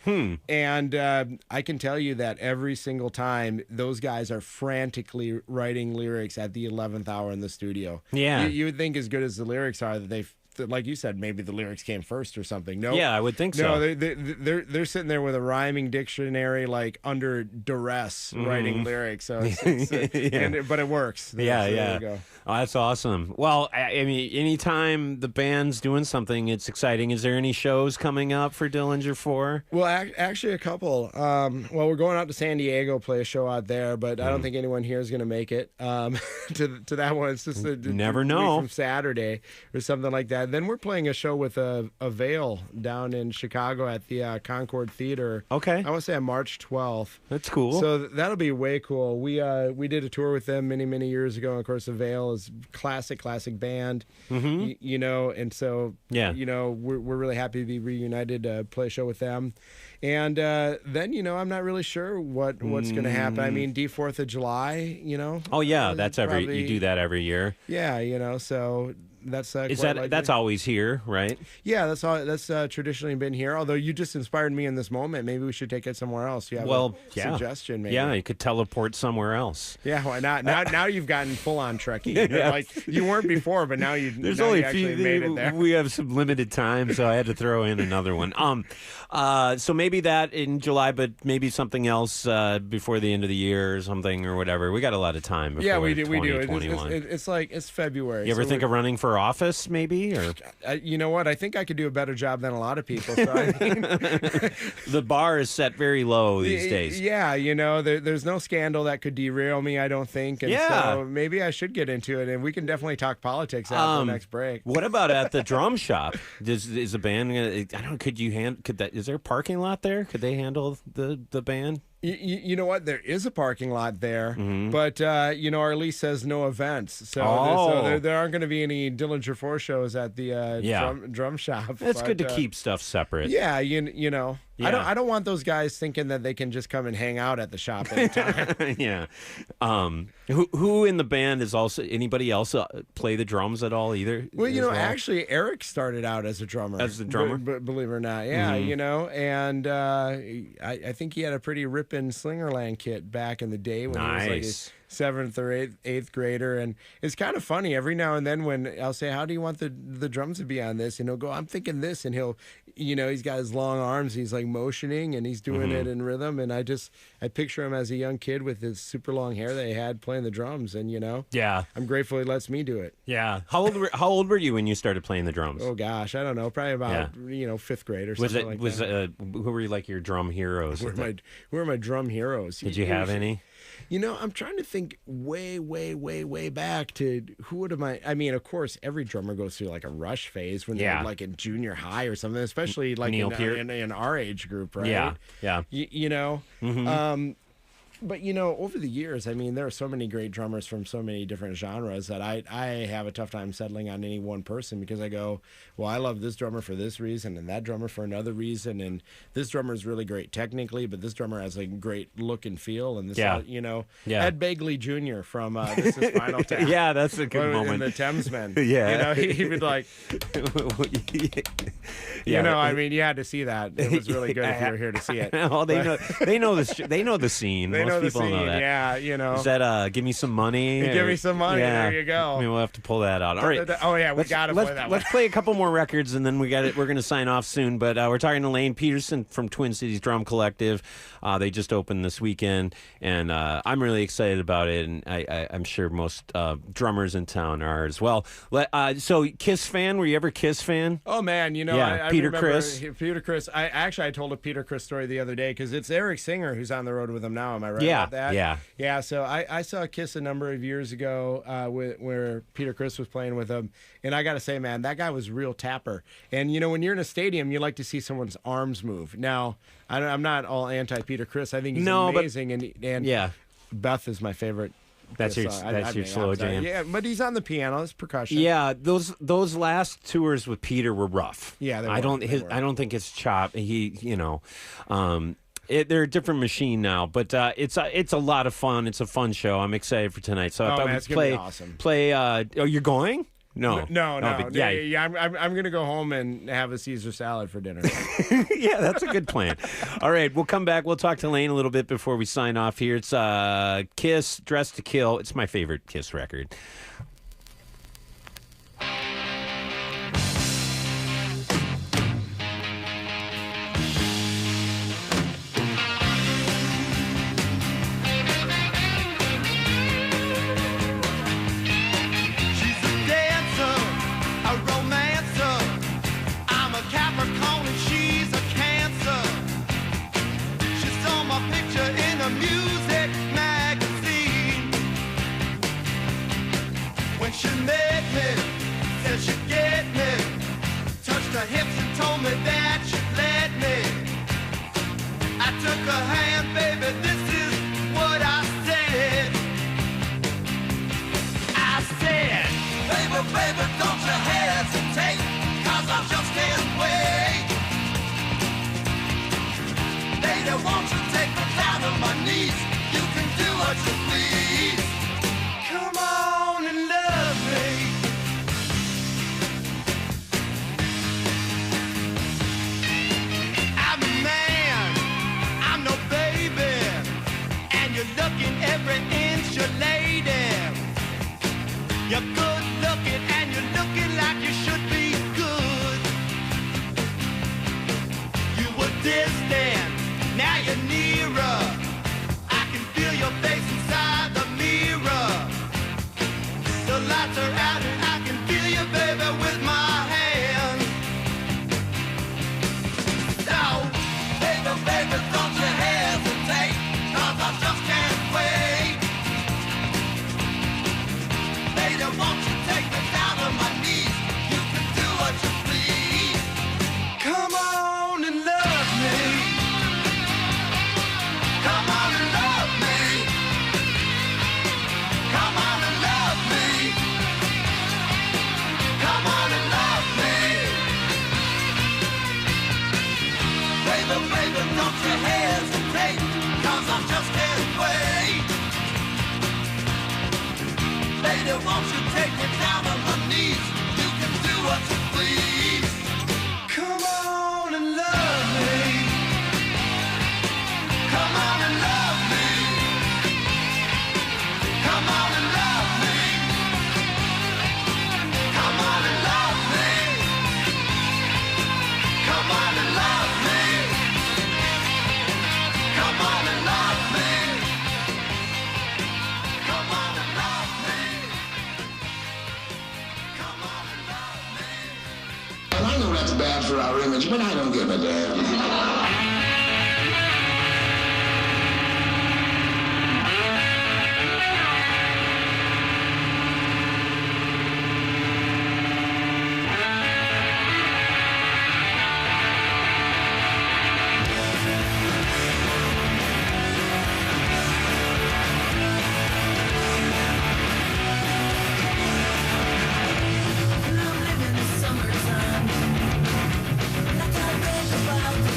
And I can tell you that every single time those guys are frantically writing lyrics at the 11th hour in the studio. Yeah. You would think as good as the lyrics are that like you said, maybe the lyrics came first or something. No, yeah, I would think so. No, they're sitting there with a rhyming dictionary, like under duress, writing lyrics. So, but it works. Yeah. There you go. Oh, that's awesome. Well, I mean, anytime the band's doing something, it's exciting. Is there any shows coming up for Dillinger 4? Well, actually, a couple. We're going out to San Diego, play a show out there, but I don't think anyone here is going to make it to that one. It's just never know from Saturday or something like that. Then we're playing a show with a Veil down in Chicago at the Concord Theater. Okay. I want to say on March 12th. That's cool. So that'll be way cool. We did a tour with them many years ago. And of course, the Veil Nashville's classic band. Mm-hmm. You know, and so Yeah. you know, we're really happy to be reunited to play a show with them. And then, you know, I'm not really sure what's going to happen. I mean, D4th of July, you know. Oh yeah, that's every probably- you do that every year. Yeah, you know, so that's Is quite that likely. that's always here, right? Yeah, that's traditionally been here. Although you just inspired me in this moment. Maybe we should take it somewhere else. You have a suggestion? Maybe. Yeah, you could teleport somewhere else. Yeah, why not? Now you've gotten full on Trekkie. You're like you weren't before, but now you. There's now only you a actually few. made it there. We have some limited time, so I had to throw in another one. So maybe that in July, but maybe something else before the end of the year or something or whatever. We got a lot of time. Before Yeah, we do. 2021. It's like it's February. You ever so think of running for office, maybe? Or you know what? I think I could do a better job than a lot of people. So I mean, the bar is set very low these days. Yeah, you know, there's no scandal that could derail me. I don't think. And Yeah. so maybe I should get into it, and we can definitely talk politics after the next break. What about at the drum shop? Is the band? I don't know. Could that? Is there a parking lot there? Could they handle the band? You know what? There is a parking lot there, Mm-hmm. but you know our lease says no events, so, there aren't going to be any Dillinger 4 shows at the drum shop. It's good to But, keep stuff separate. Yeah, you know, Yeah. I don't want those guys thinking that they can just come and hang out at the shop anytime. Yeah. Who in the band is also anybody else play the drums at all either? Well, you as know, actually, Eric started out as a drummer. As a drummer? Believe it or not. Yeah, you know, and I think he had a pretty ripping Slingerland kit back in the day when he was like Nice. a 7th or 8th grader. And it's kind of funny every now and then when I'll say, how do you want the drums to be on this? And he'll go, I'm thinking this. And he'll, you know, he's got his long arms. He's like motioning and he's doing it in rhythm. And I picture him as a young kid with his super long hair that he had playing the drums. And, you know, Yeah. I'm grateful he lets me do it. Yeah. How old were you when you started playing the drums? Oh gosh, I don't know. Probably about 5th grade or was something it like that. who were you like your drum heroes? Who are my drum heroes? Did you have any? You know, I'm trying to think way back to who would have I mean, of course, every drummer goes through like a rush phase when they're like in junior high or something, especially like Neil Peart. in our age group, right? Yeah. You know, but you know, over the years, I mean, there are so many great drummers from so many different genres that I have a tough time settling on any one person because I go, well, I love this drummer for this reason and that drummer for another reason, and this drummer is really great technically, but this drummer has a great look and feel, and this, you know, Ed Begley Jr. from This Is Final Tap. Yeah, that's a good moment. In the Thamesmen. Yeah. You know, he would like, you know, I mean, you had to see that. It was really good if you were here to see it. Oh, they know the scene. They Most know the people scene. know that. Yeah, you know. Is that give me some money? Give or- me some money. Yeah. There you go. I mean, we'll have to pull that out. All right. Oh yeah, we got to play that one. Let's play a couple more records, and then we're going to sign off soon. But we're talking to Lane Peterson from Twin Cities Drum Collective. They just opened this weekend, and I'm really excited about it. And I'm sure most drummers in town are as well. So, Kiss fan? Were you ever a Kiss fan? Oh man, you know, Yeah, I Peter remember Criss. Peter Criss. I told a Peter Criss story the other day because it's Eric Singer who's on the road with him now. Am I right Yeah, about that? yeah. So I saw Kiss a number of years ago where Peter Criss was playing with him, and I got to say, man, that guy was a real tapper. And you know, when you're in a stadium, you like to see someone's arms move. Now, I'm not all anti Peter Criss. I think he's amazing, and Yeah. Beth is my favorite. That's Kiss your song. that's your slow jam. Yeah, but he's on the piano. It's percussion. Yeah, those last tours with Peter were rough. Yeah, they were. I don't think it's chop. They're a different machine now, but it's a lot of fun. It's a fun show. I'm excited for tonight. So I thought man, we'd it's gonna be awesome. Play. Oh, you're going? No. No. Yeah. I'm gonna go home and have a Caesar salad for dinner. Yeah, that's a good plan. All right, we'll come back. We'll talk to Lane a little bit before we sign off here. It's Kiss, Dressed to Kill. It's my favorite Kiss record. She's a dancer, a romancer. I'm a Capricorn and she's a Cancer. She saw my picture in a music magazine. When she met me, said she'd get me. Touched her hips and told me that she'd let me. I took her hand, baby, this is what I said. I said baby, don't you hesitate, 'cause I just can't wait. Lady, won't you take me down on my knees? You can do what you please. Come on and love me. I'm a man, I'm no baby, and you're looking every inch a lady. You're good looking and you're looking like you should be good. You were distant, now you're nearer. I can feel your face inside the mirror. The lights are out and I can feel you, baby, with my hands. So, baby, baby, don't you hesitate, 'cause I just can't wait. Baby, won't you take me down on my knees? You can do what you please. Come on and love me. Come on and love me. Come on and love me. Come on and love me. Baby, baby, don't you hesitate, 'cause I just can't wait. Lady, won't you take me down on my knees? You can do what you please. Come on and love me. Come on and love me. Come on and love me. Come on and love me. Come on and love me. Come on and love me. Come on and love me. Come on and love me. And I know that's bad for our image, but I don't give a damn. I'm living the summertime, like I read about the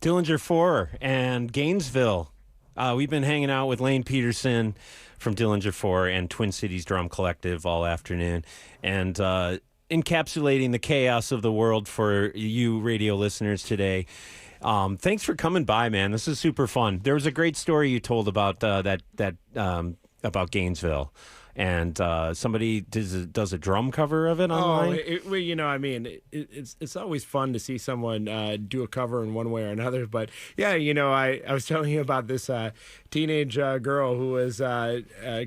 Dillinger 4 and Gainesville. We've been hanging out with Lane Peterson from Dillinger 4 and Twin Cities Drum Collective all afternoon, and encapsulating the chaos of the world for you radio listeners today. Thanks for coming by, man. This is super fun. There was a great story you told about about Gainesville. And somebody does a drum cover of it online. It's always fun to see someone do a cover in one way or another. But yeah, I was telling you about this teenage girl who was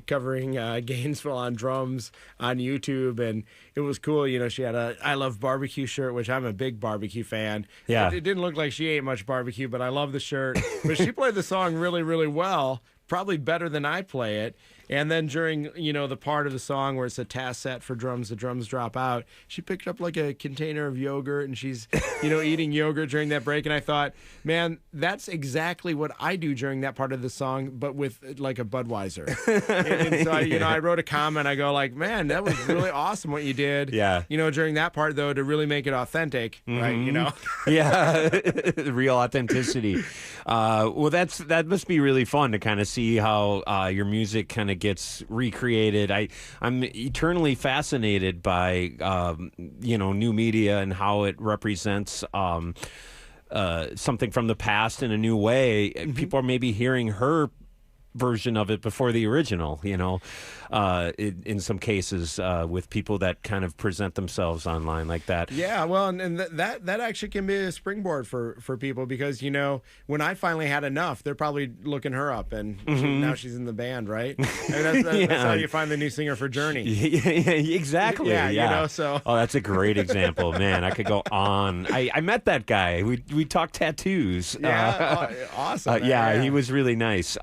covering Gainesville on drums on YouTube, and it was cool. She had a I Love Barbecue shirt, which I'm a big barbecue fan. Yeah, it didn't look like she ate much barbecue, but I love the shirt. But she played the song really, really well. Probably better than I play it. And then during, the part of the song where it's a task set for drums, the drums drop out, she picked up like a container of yogurt and she's, eating yogurt during that break. And I thought, man, that's exactly what I do during that part of the song, but with like a Budweiser. and so, I wrote a comment. I go like, man, that was really awesome what you did. Yeah. During that part, though, to really make it authentic, right? Yeah, real authenticity. Well, that must be really fun to kind of see how your music kind of gets recreated. I'm eternally fascinated by new media and how it represents something from the past in a new way. People are maybe hearing her version of it before the original, in some cases with people that kind of present themselves online like that. Yeah, well, and that actually can be a springboard for people because, when I finally had enough, they're probably looking her up and now she's in the band, right? And that's how you find the new singer for Journey. Yeah, exactly. Yeah. Oh, that's a great example, man. I could go on. I met that guy. We talked tattoos. Yeah, awesome. Yeah, he was really nice.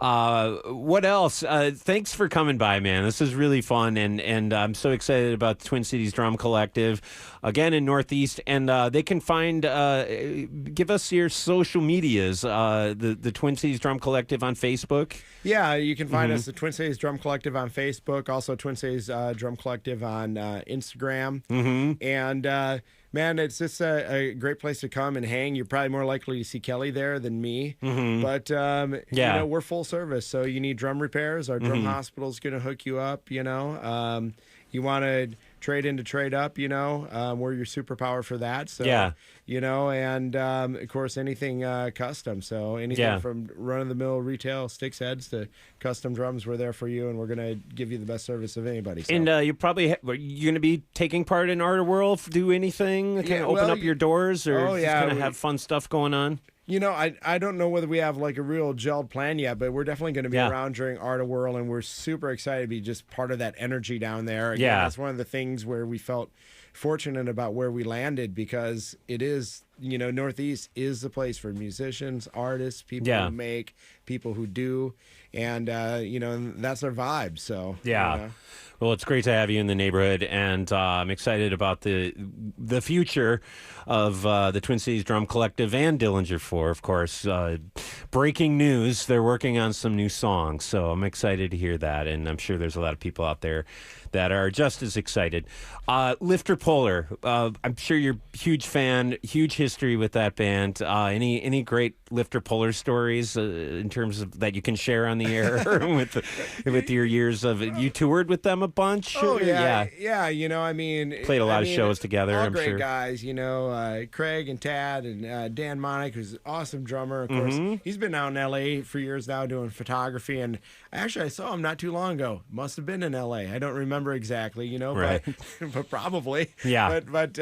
What else? Thanks for coming by, man. This is really fun, and I'm so excited about the Twin Cities Drum Collective, again in Northeast, and they can find, give us your social medias, the Twin Cities Drum Collective on Facebook. Yeah, you can find us, the Twin Cities Drum Collective on Facebook, also Twin Cities Drum Collective on Instagram, and man, it's just a great place to come and hang. You're probably more likely to see Kelly there than me. But, we're full service. So you need drum repairs. Our drum hospital's going to hook you up, You want to trade in to trade up, we're your superpower for that. So, and of course, anything custom. So anything from run-of-the-mill retail sticks heads to custom drums, we're there for you, and we're going to give you the best service of anybody. So. And you're going to be taking part in Art of World, do anything, kind of open up your doors, or just kind of have fun stuff going on? I don't know whether we have like a real gelled plan yet, but we're definitely going to be around during Art of Whirl, and we're super excited to be just part of that energy down there. Again, that's one of the things where we felt fortunate about where we landed because it is, Northeast is the place for musicians, artists, people who make, people who do, and, that's our vibe. So, Well, it's great to have you in the neighborhood, and I'm excited about the future of the Twin Cities Drum Collective and Dillinger 4, of course. Breaking news, they're working on some new songs, so I'm excited to hear that, and I'm sure there's a lot of people out there that are just as excited. Lifter Puller, I'm sure you're a huge fan, huge history with that band. Any great Lifter Puller stories in terms of that you can share on the air with your years of you toured with them a bunch? Oh yeah. Played a lot of shows together. All I'm great sure. guys, Craig and Tad and Dan Monick, who's an awesome drummer. Of course, he's been out in L.A. for years now doing photography, and actually I saw him not too long ago. Must have been in L.A. I don't remember exactly, right. but probably. Yeah. But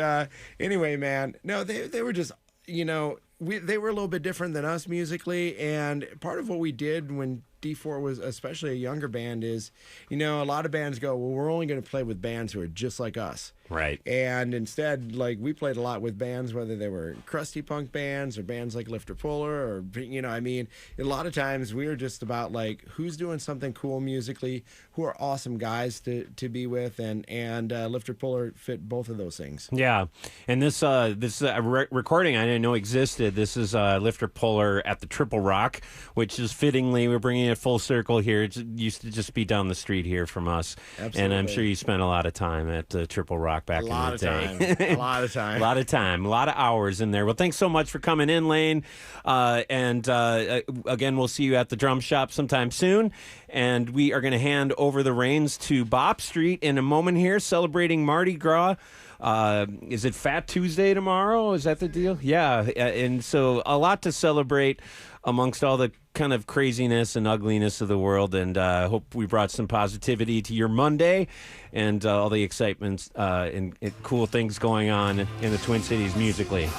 anyway, man, no, they were just, they were a little bit different than us musically, and part of what we did when D4 was especially a younger band is, a lot of bands go, well, we're only going to play with bands who are just like us. Right. And instead, like, we played a lot with bands, whether they were crusty punk bands or bands like Lifter Puller or, a lot of times we were just about, like, who's doing something cool musically, who are awesome guys to be with, and Lifter Puller fit both of those things. Yeah. And this recording I didn't know existed. suggested, this is Lifter Puller at the Triple Rock, which is fittingly, we're bringing it full circle here. It used to just be down the street here from us. Absolutely. And I'm sure you spent a lot of time at Triple Rock back in the day. A lot of time. A lot of time. A lot of hours in there. Well, thanks so much for coming in, Lane. And again, we'll see you at the drum shop sometime soon. And we are going to hand over the reins to Bop Street in a moment here, celebrating Mardi Gras. Is it Fat Tuesday tomorrow? Is that the deal? Yeah. And so a lot to celebrate amongst all the kind of craziness and ugliness of the world. And I hope we brought some positivity to your Monday and all the excitement and cool things going on in the Twin Cities musically.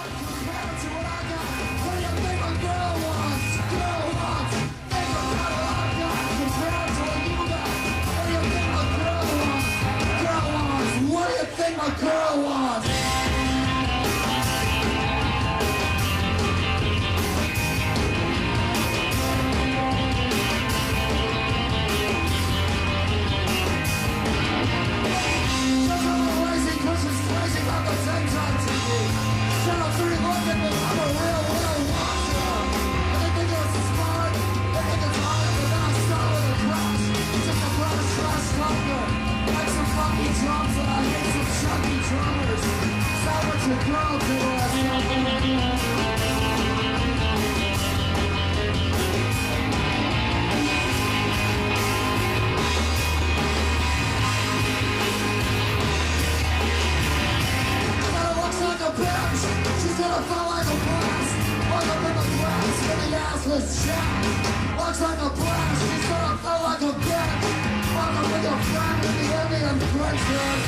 Girl wants. Looks like a blast, she's gonna feel like a bitch. Welcome with your friend in the Indian princess.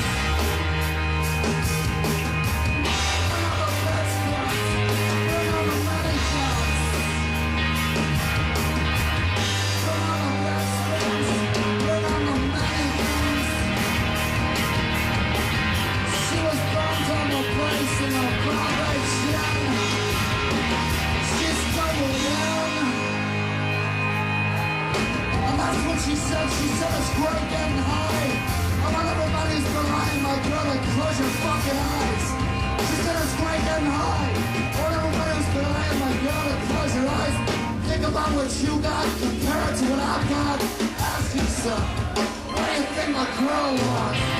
Bring on the best cuts, bring on the many cuts. Bring on the best cuts, bring on the many cuts. She was burnt on the place in a foundation. She's double down. That's what she said it's great getting high. I want everybody's behind my girl to close your fucking eyes. She said it's great getting high. I want everybody's behind my girl to close your eyes. Think about what you got, compare it to what I've got. Ask yourself, what do you think my girl wants?